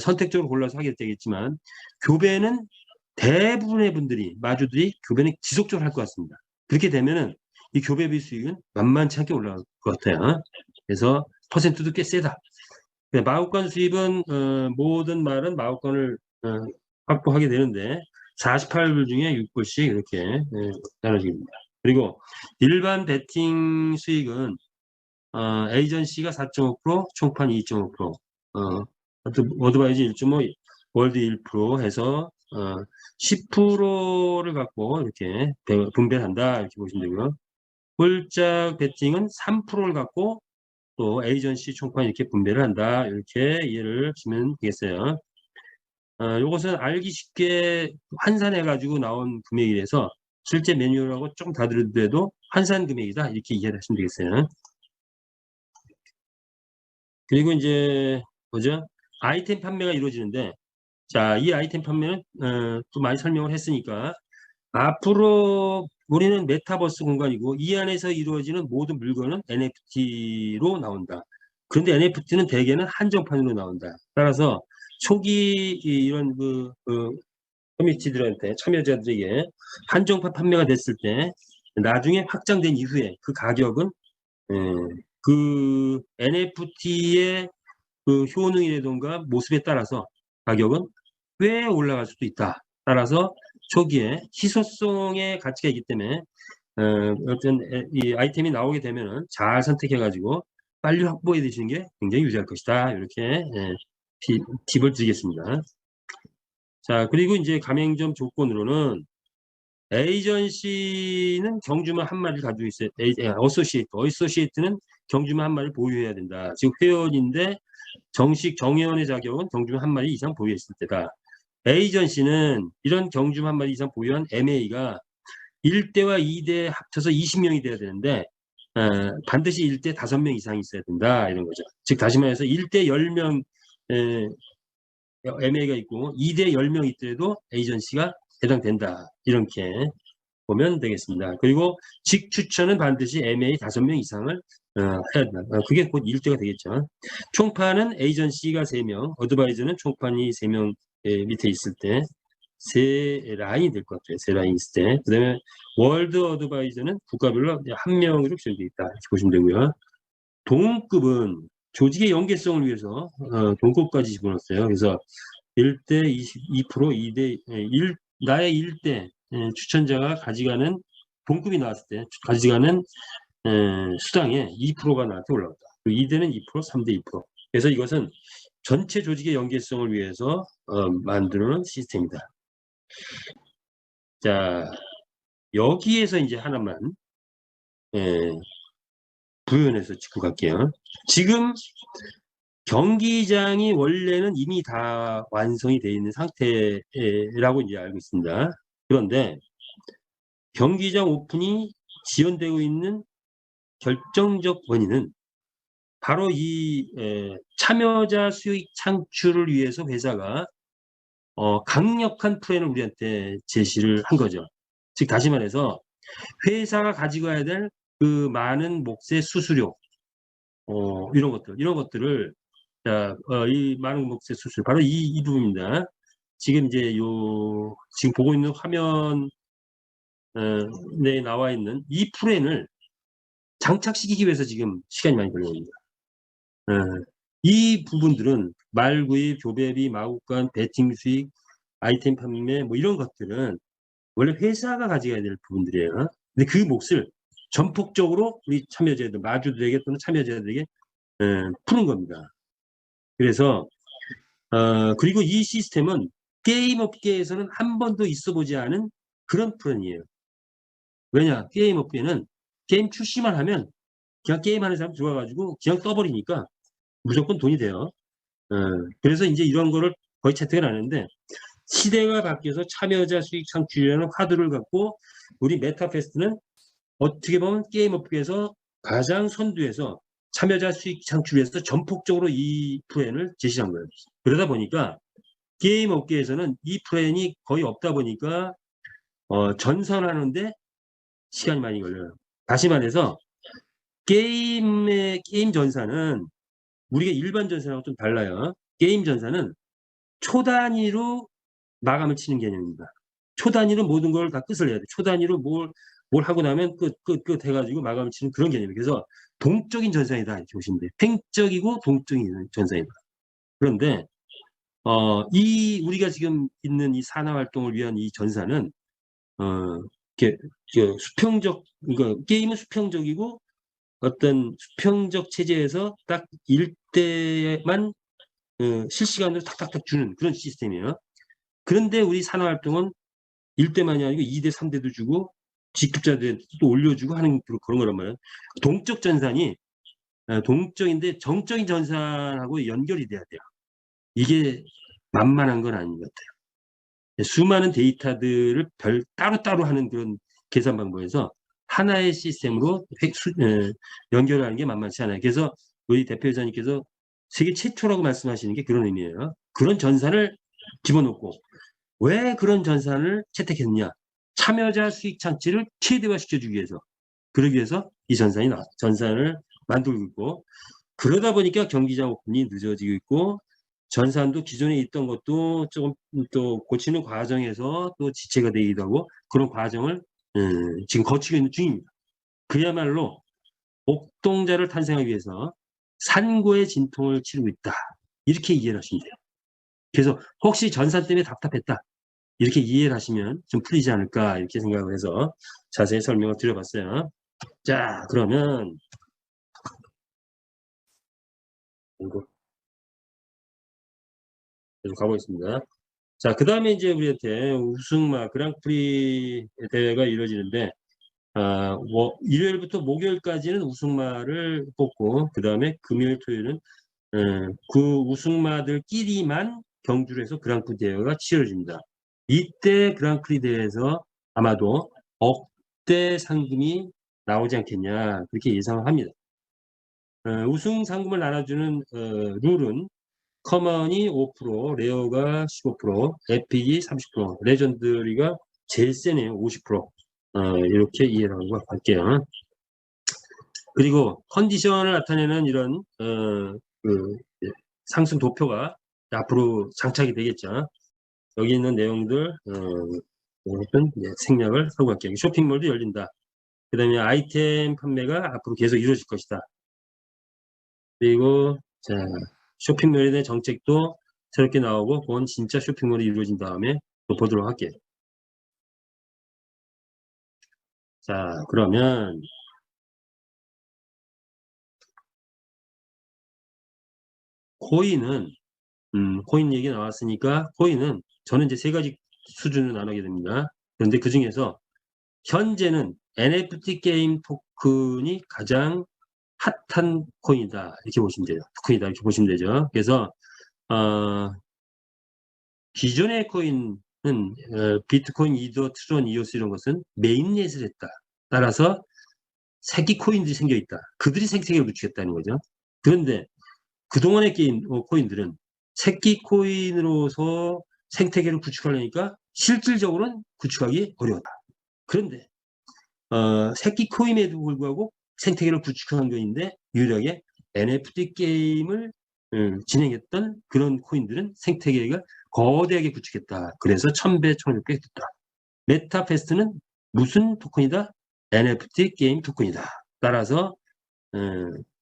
선택적으로 골라서 하게 되겠지만 교배는 대부분의 분들이 마주들이 교배는 지속적으로 할 것 같습니다. 그렇게 되면은 이 교배비 수익은 만만치 않게 올라갈 것 같아요. 그래서 퍼센트도 꽤 세다. 마구간 수입은 모든 말은 마구간을 확보하게 되는데 48불 중에 6불씩 이렇게 나눠집니다. 그리고 일반 베팅 수익은 에이전시가 4.5%, 총판 2.5%, 어드바이즈 1.5, 월드 1% 해서 10%를 갖고 이렇게 분배한다 이렇게 보시면 되고요. 홀짝 베팅은 3%를 갖고 또 에이전시 총판 이렇게 분배를 한다 이렇게 이해를 하시면 되겠어요. 이것은 알기 쉽게 환산해 가지고 나온 금액이라서 실제 매뉴얼하고 조금 다르더라도 환산 금액이다 이렇게 이해를 하시면 되겠어요. 그리고 이제 뭐죠? 아이템 판매가 이루어지는데 자, 이 아이템 판매는 또 많이 설명을 했으니까 앞으로 우리는 메타버스 공간이고 이 안에서 이루어지는 모든 물건은 NFT로 나온다. 그런데 NFT는 대개는 한정판으로 나온다. 따라서 초기 이런 커뮤니티들한테 참여자들에게 한정판 판매가 됐을 때 나중에 확장된 이후에 그 가격은 그 NFT의 그 효능이라든가 모습에 따라서 가격은 꽤 올라갈 수도 있다. 따라서 초기에 희소성의 가치가 있기 때문에 어떤 이 아이템이 나오게 되면은 잘 선택해가지고 빨리 확보해 두시는 게 굉장히 유리할 것이다. 이렇게 팁을 드리겠습니다. 자, 그리고 이제 가맹점 조건으로는 에이전시는 경주만 한 마리를 가지고 있어요. 어소시에이트는 경주만 한 마리를 보유해야 된다. 지금 회원인데 정식 정회원의 자격은 경주만 한 마리 이상 보유했을 때다. 에이전시는 이런 경주만 한 마리 이상 보유한 MA가 1대와 2대 합쳐서 20명이 돼야 되는데 반드시 1대 5명 이상이 있어야 된다. 이런 거죠. 즉 다시 말해서 1대 10명 MA가 있고 2대 10명 있더라도 에이전시가 해당된다. 이렇게 보면 되겠습니다. 그리고 직추천은 반드시 MA 5명 이상을 해야 된다. 그게 곧 1대가 되겠죠. 총판은 에이전시가 3명, 어드바이저는 총판이 3명 밑에 있을 때 세 라인이 될 것 같아요. 세 라인 있을 때. 그 다음에 월드 어드바이저는 국가별로 1명으로 규정되어 있다. 이렇게 보시면 되고요. 동급은 조직의 연계성을 위해서 동급까지 집어넣었어요. 그래서 1대 22%, 2대 1, 나의 1대 추천자가 가져가는 동급이 나왔을 때 가져가는 수당의 2%가 나한테 올라온다. 2대는 2%, 3대 2%. 그래서 이것은 전체 조직의 연계성을 위해서 만드는 시스템이다. 자, 여기에서 이제 하나만 예, 부연해서 짚고 갈게요. 지금 경기장이 원래는 이미 다 완성이 되어 있는 상태라고 이제 알고 있습니다. 그런데 경기장 오픈이 지연되고 있는 결정적 원인은 바로 이 참여자 수익 창출을 위해서 회사가 강력한 플랜을 우리한테 제시를 한 거죠. 즉 다시 말해서 회사가 가지고 가야 될 그 많은 몫의 수수료 이런 것들을 자, 이 많은 몫의 수수료 바로 이 부분입니다. 지금 이제 지금 보고 있는 화면 에 나와 있는 이 플랜을 장착시키기 위해서 지금 시간이 많이 걸립니다. 이 부분들은 말구입, 조배비, 마구간, 배팅 수익, 아이템 판매 뭐 이런 것들은 원래 회사가 가져가야 될 부분들이에요. 근데 그 몫을 전폭적으로 우리 참여자들, 마주들에게 또는 참여자들에게 푸는 겁니다. 그래서 그리고 이 시스템은 게임 업계에서는 한 번도 있어 보지 않은 그런 플랜이에요. 왜냐? 게임 업계는 게임 출시만 하면 그냥 게임하는 사람 들어와가지고 그냥 떠버리니까 무조건 돈이 돼요. 그래서 이제 이런 거를 거의 채택을 하는데 시대가 바뀌어서 참여자 수익 창출이라는 화두를 갖고 우리 메타페스트는 어떻게 보면 게임 업계에서 가장 선두에서 참여자 수익 창출에서 전폭적으로 이 플랜을 제시한 거예요. 그러다 보니까 게임 업계에서는 이 플랜이 거의 없다 보니까 전선하는데 시간이 많이 걸려요. 다시 말해서 게임 전사는 우리가 일반 전사하고 좀 달라요. 게임 전사는 초 단위로 마감을 치는 개념입니다. 초 단위로 모든 걸 다 끝을 내야 돼. 초 단위로 뭘 하고 나면 끝 해가지고 마감을 치는 그런 개념이에요. 그래서 동적인 전산이다 이렇게 보시면 돼요. 팽적이고 동적인 전산이다. 그런데 이 우리가 지금 있는 이 산화 활동을 위한 이 전산은 이렇게 수평적 그러니까 게임은 수평적이고 어떤 수평적 체제에서 딱 일대만 실시간으로 탁탁탁 주는 그런 시스템이에요. 그런데 우리 산화 활동은 1대만이 아니고 2대, 3대도 주고 직급자들한테 또 올려주고 하는 그런 거란 말이에요. 동적 전산이 동적인데 정적인 전산하고 연결이 돼야 돼요. 이게 만만한 건 아닌 것 같아요. 수많은 데이터들을 따로따로 하는 그런 계산 방법에서 하나의 시스템으로 연결하는 게 만만치 않아요. 그래서 우리 대표이사님께서 세계 최초라고 말씀하시는 게 그런 의미예요. 그런 전산을 집어넣고 왜 그런 전산을 채택했느냐? 참여자 수익 창출을 최대화시켜주기 위해서. 그러기 위해서 이 전산을 만들고 있고 그러다 보니까 경기장 오픈이 늦어지고 있고 전산도 기존에 있던 것도 조금 또 고치는 과정에서 또 지체가 되기도 하고 그런 과정을 지금 거치고 있는 중입니다. 그야말로 옥동자를 탄생하기 위해서 산고의 진통을 치르고 있다. 이렇게 이해를 하시면 돼요. 그래서 혹시 전산 때문에 답답했다. 이렇게 이해를 하시면 좀 풀리지 않을까 이렇게 생각을 해서 자세히 설명을 드려봤어요. 자, 그러면 이거 계속 가보겠습니다. 자, 그 다음에 이제 우리한테 우승마 그랑프리 대회가 이루어지는데 일요일부터 목요일까지는 우승마를 뽑고 그 다음에 금요일 토요일은 그 우승마들끼리만 경주를 해서 그랑프리 대회가 치러집니다. 이때 그랑프리 대회에서 아마도 억대 상금이 나오지 않겠냐 그렇게 예상을 합니다. 우승 상금을 나눠주는 룰은 커먼이 5%, 레어가 15%, 에픽이 30%, 레전드리가 제일 세네요. 50%. 이렇게 이해를 하고 갈게요. 그리고 컨디션을 나타내는 이런 상승 도표가 앞으로 장착이 되겠죠. 여기 있는 내용들 이것은 생략을 하고 갈게요. 쇼핑몰도 열린다. 그 다음에 아이템 판매가 앞으로 계속 이루어질 것이다. 그리고 자 쇼핑몰에 대한 정책도 새롭게 나오고 그건 진짜 쇼핑몰이 이루어진 다음에 또 보도록 할게요. 자 그러면 코인은 코인 얘기 나왔으니까 코인은 저는 이제 세 가지 수준으로 나누게 됩니다. 그런데 그 중에서 현재는 NFT 게임 토큰이 가장 핫한 코인이다 이렇게 보시면 돼요. 토큰이다 이렇게 보시면 되죠. 그래서 기존의 코인은 비트코인, 이더, 트론, 이오스 이런 것은 메인넷을 했다. 따라서 새끼 코인들이 생겨 있다. 그들이 생태계를 구축했다는 거죠. 그런데 그동안의 게임 코인들은 새끼 코인으로서 생태계를 구축하려니까 실질적으로는 구축하기 어려웠다. 그런데 새끼 코인에도 불구하고 생태계를 구축한 거인데 유일하게 NFT 게임을 진행했던 그런 코인들은 생태계가 거대하게 구축했다. 그래서 1000배, 1600배 됐다. 메타페스트는 무슨 토큰이다? NFT 게임 토큰이다. 따라서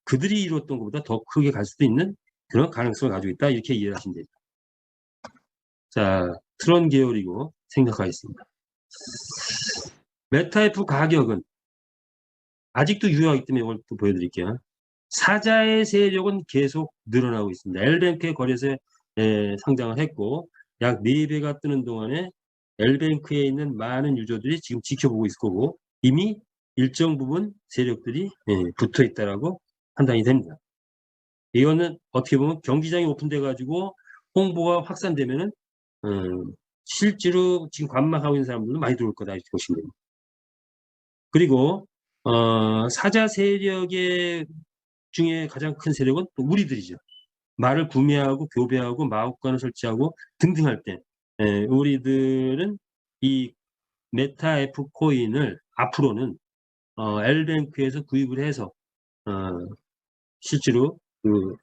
그들이 이뤘던 것보다 더 크게 갈 수도 있는 그런 가능성을 가지고 있다. 이렇게 이해를 하시면 됩니다. 자, 트론 계열이고 생각하겠습니다. 메타F 가격은 아직도 유효하기 때문에 이걸 또 보여드릴게요. 사자의 세력은 계속 늘어나고 있습니다. L뱅크의 거래소에 상장을 했고 약 4배가 뜨는 동안에 L뱅크에 있는 많은 유저들이 지금 지켜보고 있을 거고 이미 일정 부분 세력들이 붙어 있다라고 판단이 됩니다. 이거는 어떻게 보면 경기장이 오픈돼 가지고 홍보가 확산되면은 실제로 지금 관망하고 있는 사람들도 많이 들어올 거다 이렇게 보시면 됩니다. 그리고 사자 세력의 중에 가장 큰 세력은 또 우리들이죠. 말을 구매하고 교배하고 마법관을 설치하고 등등 할 때 우리들은 이 메타 F 코인을 앞으로는 L뱅크에서 구입을 해서 실제로 그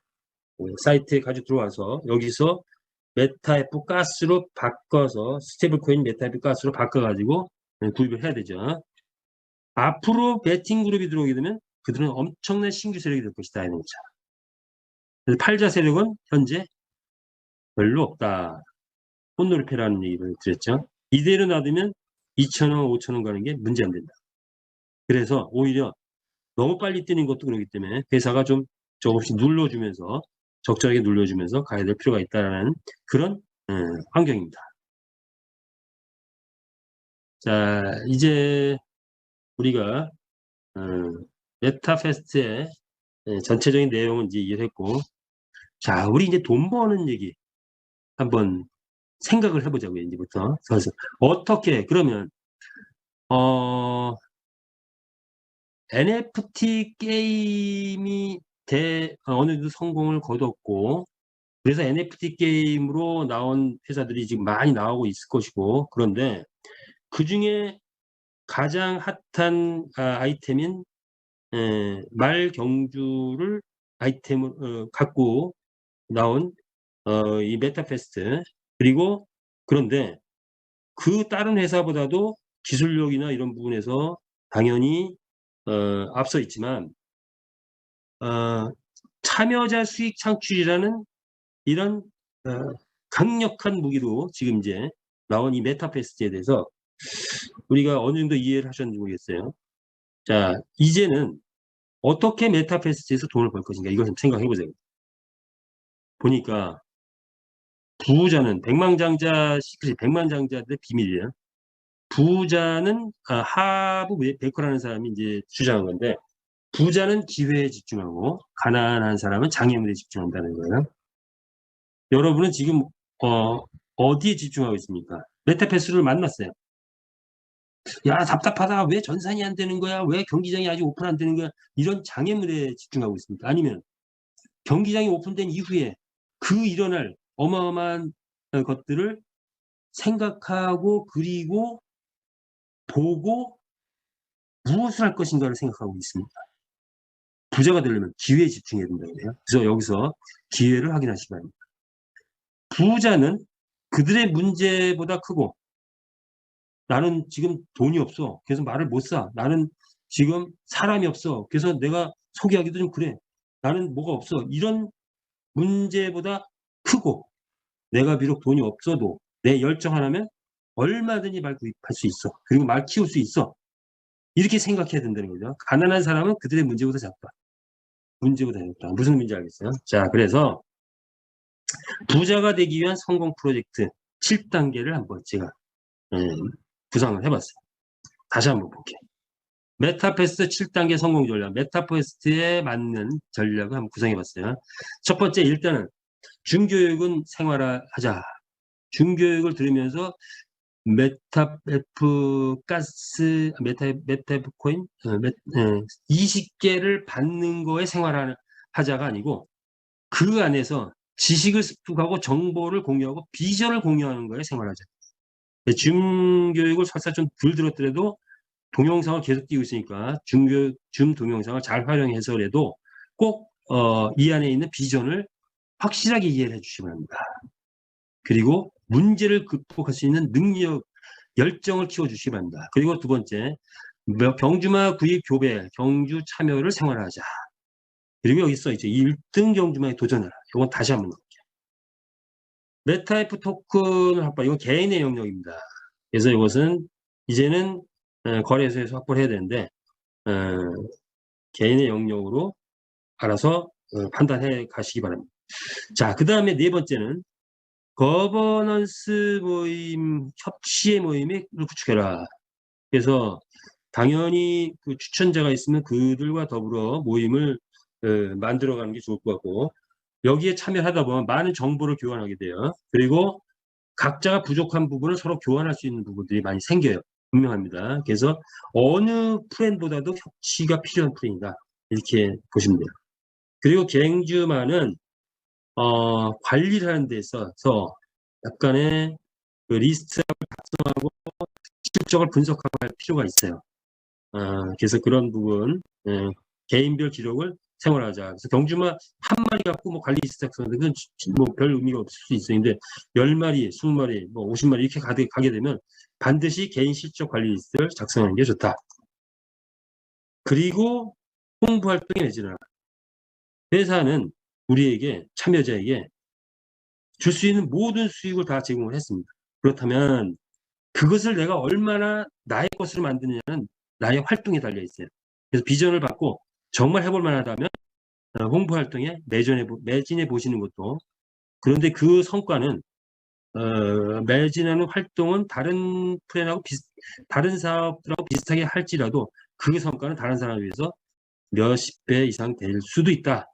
사이트에 가지고 들어와서 여기서 메타 F 가스로 바꿔서 스테이블 코인 메타 F 가스로 바꿔가지고 구입을 해야 되죠. 앞으로 베팅 그룹이 들어오게 되면 그들은 엄청난 신규 세력이 될 것이다 이런 거죠. 그래서 팔자 세력은 현재 별로 없다. 혼놀이패라는 얘기를 드렸죠. 이대로 놔두면 2,000원, 5,000원 가는 게 문제 안 된다. 그래서 오히려 너무 빨리 뛰는 것도 그렇기 때문에 회사가 좀 조금씩 눌러주면서 적절하게 눌러주면서 가야 될 필요가 있다는 그런 환경입니다. 자, 이제 우리가 메타페스트의 전체적인 내용은 이제 이해를 했고, 자, 우리 이제 돈 버는 얘기 한번 생각을 해보자고요, 이제부터. 그래서 어떻게 그러면 NFT 게임이 어느 정도 성공을 거뒀고 그래서 NFT 게임으로 나온 회사들이 지금 많이 나오고 있을 것이고 그런데 그 중에 가장 핫한 아이템인 말 경주를 아이템을 갖고 나온 이 메타페스트 그리고 그런데 그 다른 회사보다도 기술력이나 이런 부분에서 당연히 앞서 있지만 참여자 수익 창출이라는 이런 강력한 무기로 지금 이제 나온 이 메타페스트에 대해서 우리가 어느 정도 이해를 하셨는지 모르겠어요. 자, 이제는 어떻게 메타페스트에서 돈을 벌 것인가 이걸 좀 생각해 보세요. 보니까 부자는 백만장자 시크릿, 백만장자들의 비밀이에요. 부자는 하부 베커라는 사람이 이제 주장한 건데 부자는 기회에 집중하고 가난한 사람은 장애물에 집중한다는 거예요. 여러분은 지금 어디에 집중하고 있습니까? 메타패스를 만났어요. 야 답답하다. 왜 전산이 안 되는 거야? 왜 경기장이 아직 오픈 안 되는 거야? 이런 장애물에 집중하고 있습니까? 아니면 경기장이 오픈된 이후에 그 일어날 어마어마한 것들을 생각하고 그리고 보고 무엇을 할 것인가를 생각하고 있습니다. 부자가 되려면 기회에 집중해야 된다고 해요. 그래서 여기서 기회를 확인하시기 바랍니다. 부자는 그들의 문제보다 크고 나는 지금 돈이 없어. 그래서 말을 못 사. 나는 지금 사람이 없어. 그래서 내가 소개하기도 좀 그래. 나는 뭐가 없어. 이런 문제보다 크고 내가 비록 돈이 없어도 내 열정 하나면 얼마든지 말 구입할 수 있어. 그리고 말 키울 수 있어. 이렇게 생각해야 된다는 거죠. 가난한 사람은 그들의 문제보다 작다. 문제보다 작다. 무슨 문제 알겠어요? 자, 그래서 부자가 되기 위한 성공 프로젝트 7단계를 한번 제가 구상을 해봤어요. 다시 한번 볼게요. 메타퀘스트 7단계 성공 전략, 메타퀘스트에 맞는 전략을 한번 구성해봤어요. 첫 번째, 일단은 중교육은 생활화하자. 중교육을 들으면서 메타F 가스, 메타F 코인 20개를 받는 거에 생활하자가 아니고 그 안에서 지식을 습득하고 정보를 공유하고 비전을 공유하는 거에 생활하자. 줌 설사 좀 덜 들었더라도 동영상을 계속 띄고 있으니까 줌 동영상을 잘 활용해서라도 꼭 이 안에 있는 비전을 확실하게 이해를 해주시기 바랍니다. 그리고 문제를 극복할 수 있는 능력, 열정을 키워주시기 바랍니다. 그리고 두 번째, 경주마 구입 교배, 경주 참여를 생활화하자. 그리고 여기 써 있죠. 1등 경주마에 도전해라. 이건 다시 한번 넣을게요. 메타F 토큰을 확보, 이건 개인의 영역입니다. 그래서 이것은 이제는 거래소에서 확보를 해야 되는데 개인의 영역으로 알아서 판단해 가시기 바랍니다. 자, 그 다음에 네 번째는 거버넌스 모임, 협치의 모임을 구축해라. 그래서 당연히 그 추천자가 있으면 그들과 더불어 모임을 만들어가는 게 좋을 것 같고 여기에 참여하다 보면 많은 정보를 교환하게 돼요. 그리고 각자가 부족한 부분을 서로 교환할 수 있는 부분들이 많이 생겨요. 분명합니다. 그래서 어느 프렌보다도 협치가 필요한 프렌이다. 이렇게 보시면 돼요. 그리고 갱주마는 관리를 하는 데 있어서 약간의 그 리스트를 작성하고 실적을 분석하고 할 필요가 있어요. 그래서 그런 부분 개인별 기록을 생활하자. 그래서 경주마 한 마리 갖고 뭐 관리 리스트 작성하는데 그건 뭐 별 의미가 없을 수 있어요. 근데 10마리, 20마리, 뭐 50마리 이렇게 가게 되면 반드시 개인 실적 관리 리스트를 작성하는 게 좋다. 그리고 홍보 활동에 매진하라. 회사는 우리에게 참여자에게 줄 수 있는 모든 수익을 다 제공을 했습니다. 그렇다면 그것을 내가 얼마나 나의 것으로 만드느냐는 나의 활동에 달려 있어요. 그래서 비전을 받고 정말 해볼 만하다면 홍보 활동에 매진해 보시는 것도, 그런데 그 성과는 매진하는 활동은 다른 플랜하고 다른 사업들하고 비슷하게 할지라도 그 성과는 다른 사람에 비해서 몇십 배 이상 될 수도 있다.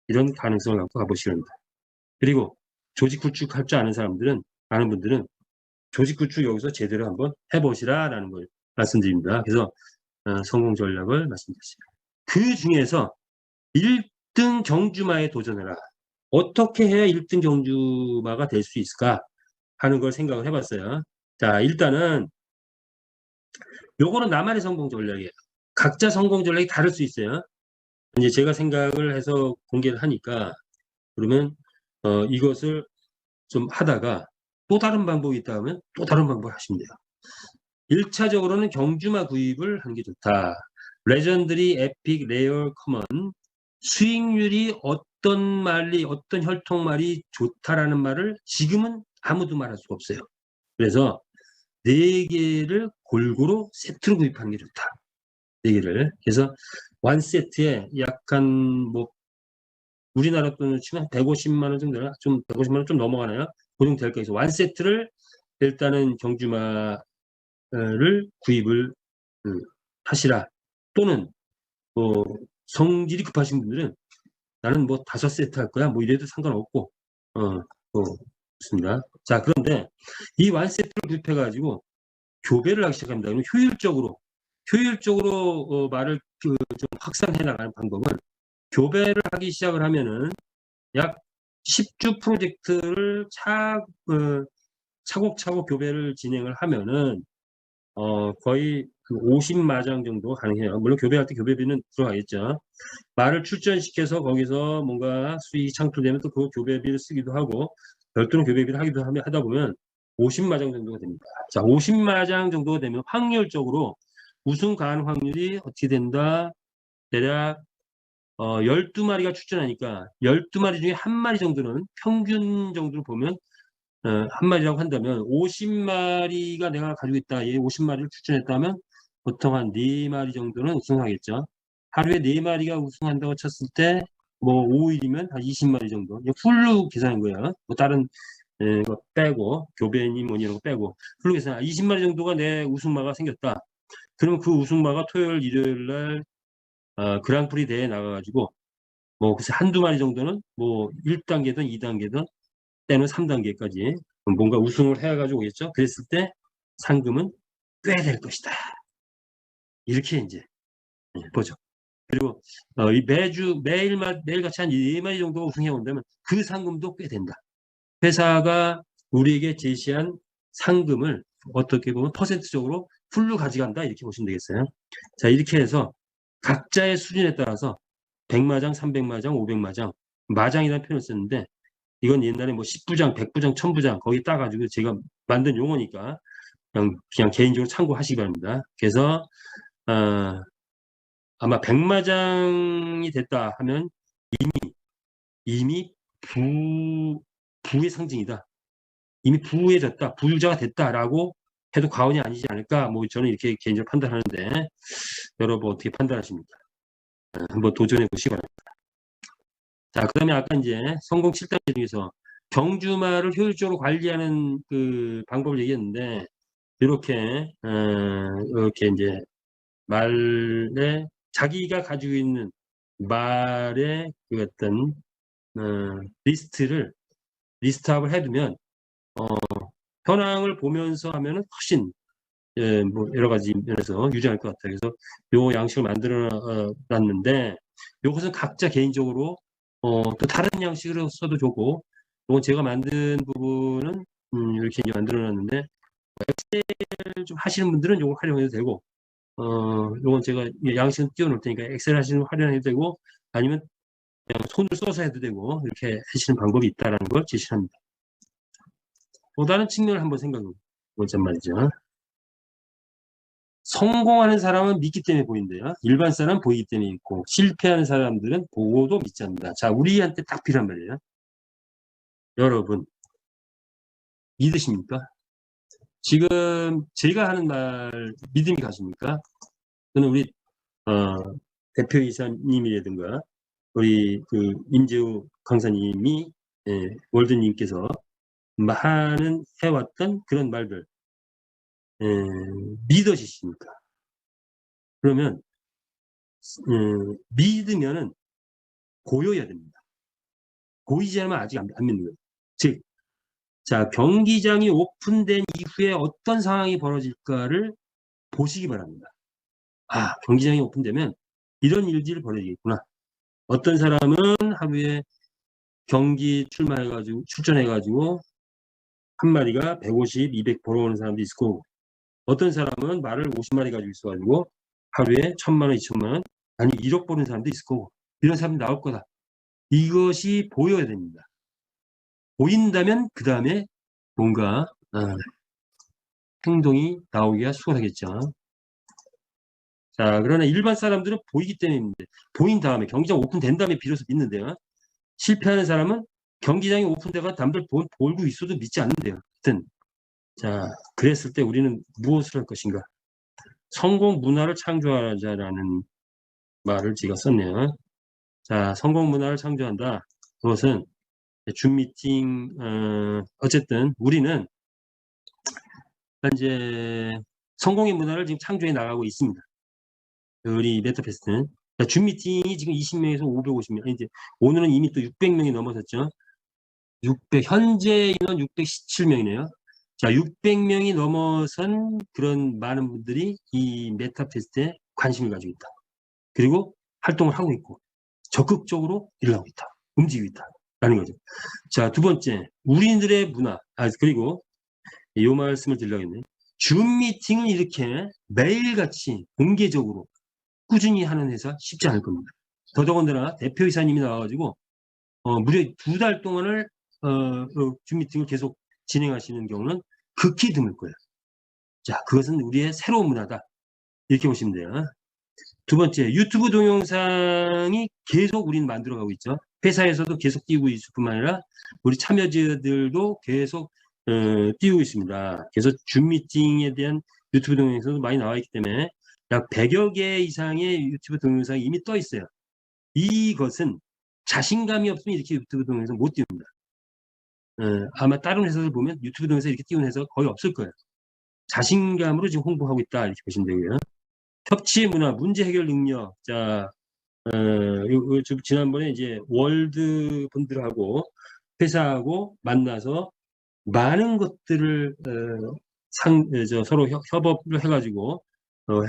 이런 가능성을 갖고 가보시기 바랍니다. 그리고 조직 구축할 줄 아는 분들은 조직 구축 여기서 제대로 한번 해보시라라는 걸 말씀드립니다. 그래서 성공 전략을 말씀드렸습니다. 그 중에서 1등 경주마에 도전해라. 어떻게 해야 1등 경주마가 될 수 있을까 하는 걸 생각을 해봤어요. 자, 일단은 요거는 나만의 성공 전략이에요. 각자 성공 전략이 다를 수 있어요. 이제 제가 생각을 해서 공개를 하니까 그러면 이것을 좀 하다가 또 다른 방법이 있다 하면 또 다른 방법을 하시면 돼요. 1차적으로는 경주마 구입을 하는 게 좋다. 레전드리, 에픽, 레어, 커먼 수익률이 어떤 혈통말이 좋다라는 말을 지금은 아무도 말할 수가 없어요. 그래서 4개를 골고루 세트로 구입하는 게 좋다. 4개를. 그래서 1세트에 약간 뭐 우리나라 돈으로 치면 150만 원 정도 되나? 150만 원 좀 넘어가나요? 그 정도 될 거예요. 1세트를 일단은 경주마를 구입을 하시라. 또는 뭐 성질이 급하신 분들은 나는 뭐 5세트 할 거야. 뭐 이래도 상관없고 좋습니다. 자, 그런데 이 1세트를 구입해 가지고 교배를 하기 시작합니다. 그러면 효율적으로 말을 좀 확산해 나가는 방법은 교배를 하기 시작을 하면은 약 10주 프로젝트를 차곡차곡 교배를 진행을 하면은 거의 그 50마장 정도 가능해요. 물론 교배할 때 교배비는 들어가겠죠. 말을 출전시켜서 거기서 뭔가 수익이 창출되면 또 그 교배비를 쓰기도 하고 별도로 교배비를 하다 보면 50마장 정도가 됩니다. 자, 50마장 정도가 되면 확률적으로 우승 가능 확률이 어떻게 된다? 대략 12마리가 출전하니까 12마리 중에 한 마리 정도는 평균 정도로 보면 한 마리라고 한다면 50마리가 내가 가지고 있다. 얘 50마리를 추천했다면 보통 한 4마리 정도는 우승하겠죠. 하루에 4마리가 우승한다고 쳤을 때 뭐 5일이면 한 20마리 정도. 그냥 풀로 계산한 거야. 뭐 다른 거 빼고 교배니 뭐니 이런 거 빼고 풀로 계산 20마리 정도가 내 우승마가 생겼다. 그러면 그 우승마가 토요일 일요일 날 그랑프리 대회에 나가가지고 뭐 글쎄 한두 마리 정도는 뭐 1단계든 2단계든 때는 3단계까지 뭔가 우승을 해가지고 오겠죠. 그랬을 때 상금은 꽤 될 것이다. 이렇게 이제 보죠. 그리고 이 매일같이 한 4마리 정도 우승해 온다면 그 상금도 꽤 된다. 회사가 우리에게 제시한 상금을 어떻게 보면 퍼센트적으로 풀로 가져간다 이렇게 보시면 되겠어요. 자, 이렇게 해서 각자의 수준에 따라서 100마장, 300마장, 500마장, 마장이라는 표현을 썼는데 이건 옛날에 뭐 10부장, 100부장, 1000부장 거기 따가지고 제가 만든 용어니까 그냥 개인적으로 참고하시기 바랍니다. 그래서 아마 100마장이 됐다 하면 이미 부의 상징이다. 이미 부해졌다. 부유자가 됐다라고 해도 과언이 아니지 않을까. 뭐 저는 이렇게 개인적으로 판단하는데 여러분 어떻게 판단하십니까? 한번 도전해 보시기 바랍니다. 자, 그다음에 아까 이제 성공 7단계 중에서 경주마를 효율적으로 관리하는 그 방법을 얘기했는데 이렇게 이렇게 이제 말에 자기가 가지고 있는 말의 그 어떤 리스트업을 해두면 현황을 보면서 하면은 훨씬 뭐 여러 가지 면에서 유리할 것 같아요. 그래서 요 양식을 만들어 놨는데 요것은 각자 개인적으로 또 다른 양식으로 써도 좋고 요건 제가 만든 부분은 이렇게 이제 만들어 놨는데 엑셀 좀 하시는 분들은 요거 활용해도 되고 요건 제가 양식은 띄워놓을 테니까 엑셀 하시는 분 활용해도 되고 아니면 그냥 손을 써서 해도 되고 이렇게 하시는 방법이 있다라는 걸 제시합니다. 또 다른 측면을 한번 생각해 보자 말이죠. 성공하는 사람은 믿기 때문에 보인대요. 일반 사람은 보이기 때문에 있고 실패하는 사람들은 보고도 믿지 않는다. 자, 우리한테 딱 필요한 말이에요. 여러분 믿으십니까? 지금 제가 하는 말 믿음이 가십니까? 저는 우리 대표이사님이라든가 우리 그 임재우 강사님이 월드님께서 하는 해왔던 그런 말들 믿어지십니까? 그러면 믿으면은 보여야 됩니다. 보이지 않으면 아직 안 믿는 거예요. 즉, 자, 경기장이 오픈된 이후에 어떤 상황이 벌어질까를 보시기 바랍니다. 아, 경기장이 오픈되면 이런 일들이 벌어지겠구나. 어떤 사람은 하루에 경기 출전해가지고 한 마리가 150, 200 벌어오는 사람도 있을 거고 어떤 사람은 말을 50마리 가지고 있어가지고 하루에 1000만 원, 2000만 원, 아니 1억 버는 사람도 있을 거고 이런 사람이 나올 거다. 이것이 보여야 됩니다. 보인다면 그 다음에 뭔가 행동이 나오기가 수월하겠죠. 자, 그러나 일반 사람들은 보이기 때문인데 보인 다음에 경기장 오픈된 다음에 비로소 믿는데요. 실패하는 사람은 경기장이 오픈돼가 남들 보고 있어도 믿지 않는데요. 하여튼 자, 그랬을 때 우리는 무엇을 할 것인가? 성공 문화를 창조하자라는 말을 제가 썼네요. 자, 성공 문화를 창조한다. 그것은 줌 미팅 어쨌든 우리는 현재 성공의 문화를 지금 창조해 나가고 있습니다. 우리 메타페스트는 줌 미팅이 지금 20명에서 550명 이제 오늘은 이미 또 600명이 넘어섰죠. 현재 인원 617명이네요. 자, 600명이 넘어선 그런 많은 분들이 이 메타페스트에 관심을 가지고 있다. 그리고 활동을 하고 있고 적극적으로 일을 하고 있다. 움직이고 있다. 라는 거죠. 자, 두 번째, 우리들의 문화. 그리고 이 말씀을 드리려겠네. 줌 미팅을 이렇게 매일같이 공개적으로 꾸준히 하는 회사 쉽지 않을 겁니다. 더더군다나 대표이사님이 나와가지고 무려 2달 동안을 줌 미팅을 계속 진행하시는 경우는 극히 드물 거예요. 자, 그것은 우리의 새로운 문화다. 이렇게 보시면 돼요. 두 번째, 유튜브 동영상이 계속 우리는 만들어가고 있죠. 회사에서도 계속 띄우고 있을 뿐만 아니라 우리 참여자들도 계속 띄우고 있습니다. 그래서 줌 미팅에 대한 유튜브 동영상도 많이 나와 있기 때문에 약 100여 개 이상의 유튜브 동영상이 이미 떠 있어요. 이것은 자신감이 없으면 이렇게 유튜브 동영상 못 띄웁니다. 아마 다른 회사들 보면 유튜브 동영상 이렇게 띄우는 회사가 거의 없을 거예요. 자신감으로 지금 홍보하고 있다 이렇게 보시면 되고요. 협치 문화, 문제 해결 능력. 자, 지난번에 이제 월드 분들하고 회사하고 만나서 많은 것들을 서로 협업을 해가지고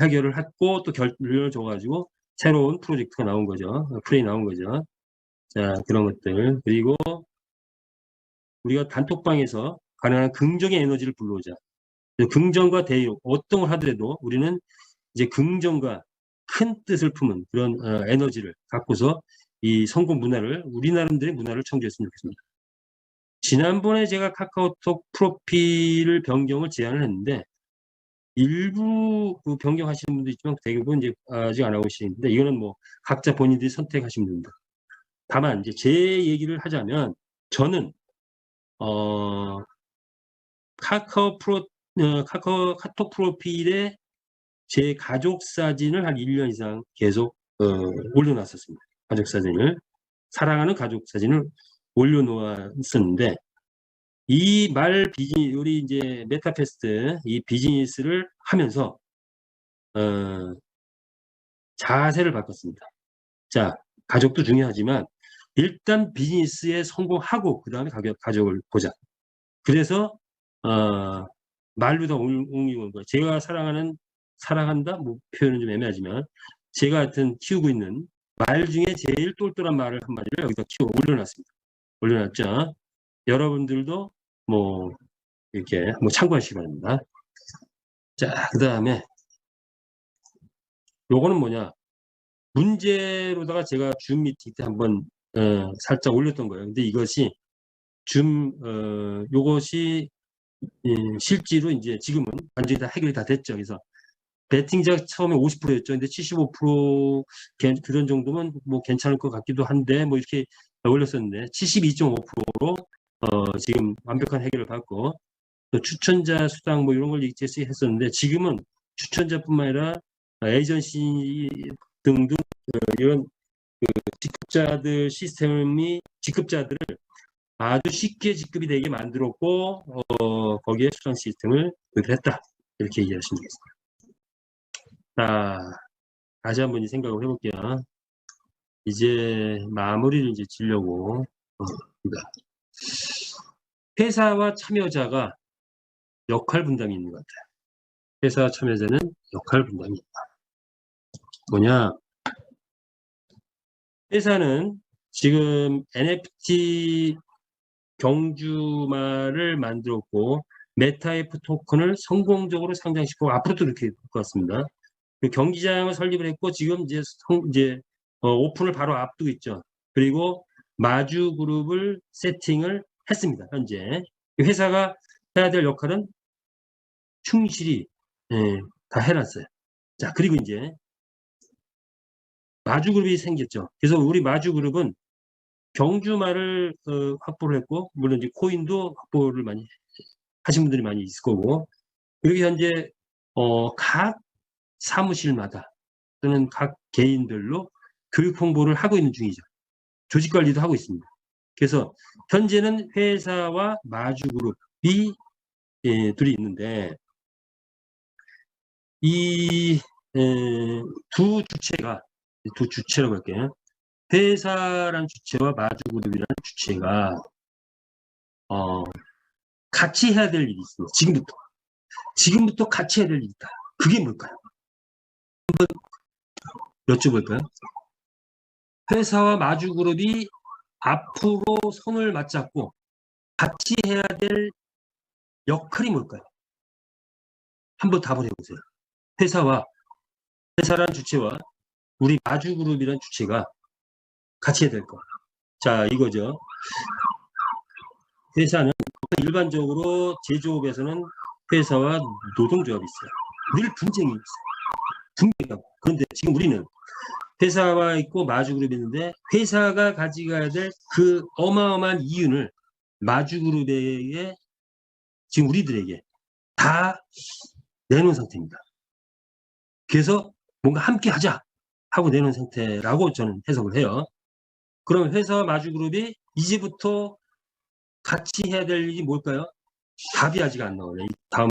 해결을 했고 또 결론을 줘가지고 새로운 프로젝트가 나온 거죠. 프레이 나온 거죠. 자, 그런 것들. 그리고 우리가 단톡방에서 가능한 긍정의 에너지를 불러오자. 긍정과 대응, 어떤 걸 하더라도 우리는 이제 긍정과 큰 뜻을 품은 그런 에너지를 갖고서 이 성공 문화를, 우리 나름대로의 문화를 창조했으면 좋겠습니다. 지난번에 제가 카카오톡 프로필을 변경을 제안을 했는데 일부 변경하시는 분도 있지만 대부분 이제 아직 안 하고 계시는데 이거는 뭐 각자 본인들이 선택하시면 됩니다. 다만 이제 제 얘기를 하자면 저는 카톡 프로필에 제 가족 사진을 한 1년 이상 계속 올려놨었습니다. 가족 사진을, 사랑하는 가족 사진을 올려놓았었는데 이 우리 이제 메타페스트 이 비즈니스를 하면서 자세를 바꿨습니다. 자, 가족도 중요하지만 일단 비즈니스에 성공하고 그 다음에 가족을 보자. 그래서 말로 다 옮기는 거예요. 제가 사랑한다? 뭐 표현은 좀 애매하지만 제가 하여튼 키우고 있는 말 중에 제일 똘똘한 말을 한 마디를 여기다 올려놨습니다. 올려놨죠. 여러분들도 뭐 이렇게 뭐 참고하시기 바랍니다. 자, 그 다음에 요거는 뭐냐, 문제로다가 제가 줌 미팅 때 한번 살짝 올렸던 거예요. 근데 이것이 요것이 실제로 이제 지금은 완전히 다 해결이 다 됐죠. 그래서 베팅자가 처음에 50%였죠. 근데 75% 그런 정도면 뭐 괜찮을 것 같기도 한데 뭐 이렇게 올렸었는데 72.5%로 지금 완벽한 해결을 받고 또 추천자 수당 뭐 이런 걸 했었는데 지금은 추천자뿐만 아니라 에이전시 등등 이런 직급자들 시스템이 직급자들을 아주 쉽게 직급이 되게 만들었고 거기에 수당 시스템을 도입했다 이렇게 이해하시면 되겠습니다. 자, 다시 한번 생각을 해볼게요. 이제 마무리를 이제 지려고 합니다. 회사와 참여자가 역할 분담이 있는 것 같아요. 회사와 참여자는 역할 분담이 있다. 뭐냐? 회사는 지금 NFT 경주마를 만들었고 메타F 토큰을 성공적으로 상장시키고 앞으로도 그렇게 될 것 같습니다. 그 경기장을 설립을 했고 지금 이제 오픈을 바로 앞두고 있죠. 그리고 마주그룹을 세팅을 했습니다. 현재 회사가 해야 될 역할은 충실히 다 해놨어요. 자, 그리고 이제 마주그룹이 생겼죠. 그래서 우리 마주그룹은 경주마를 확보를 했고 물론 이제 코인도 확보를 많이 하신 분들이 많이 있을 거고 그리고 현재 각 사무실마다 또는 각 개인별로 교육 홍보를 하고 있는 중이죠. 조직 관리도 하고 있습니다. 그래서 현재는 회사와 마주그룹이 둘이 있는데 이 두 주체라고 할게요. 회사란 주체와 마주그룹이라는 주체가 같이 해야 될 일이 있습니다. 지금부터 같이 해야 될 일이 있다. 그게 뭘까요? 한번 여쭤볼까요? 회사와 마주그룹이 앞으로 손을 맞잡고 같이 해야 될 역할이 뭘까요? 한번 답을 해보세요. 회사란 주체와 우리 마주그룹이란 주체가 같이 해야 될 거. 자, 이거죠. 회사는 일반적으로 제조업에서는 회사와 노동조합이 있어요. 늘 분쟁이 있어요. 그런데 지금 우리는 회사와 있고 마주그룹이 있는데 회사가 가져가야 될 그 어마어마한 이윤을 마주그룹에게 지금 우리들에게 다 내놓은 상태입니다. 그래서 뭔가 함께 하자 하고 내놓은 상태라고 저는 해석을 해요. 그럼 회사와 마주그룹이 이제부터 같이 해야 될 일이 뭘까요? 답이 아직 안 나오네. 다음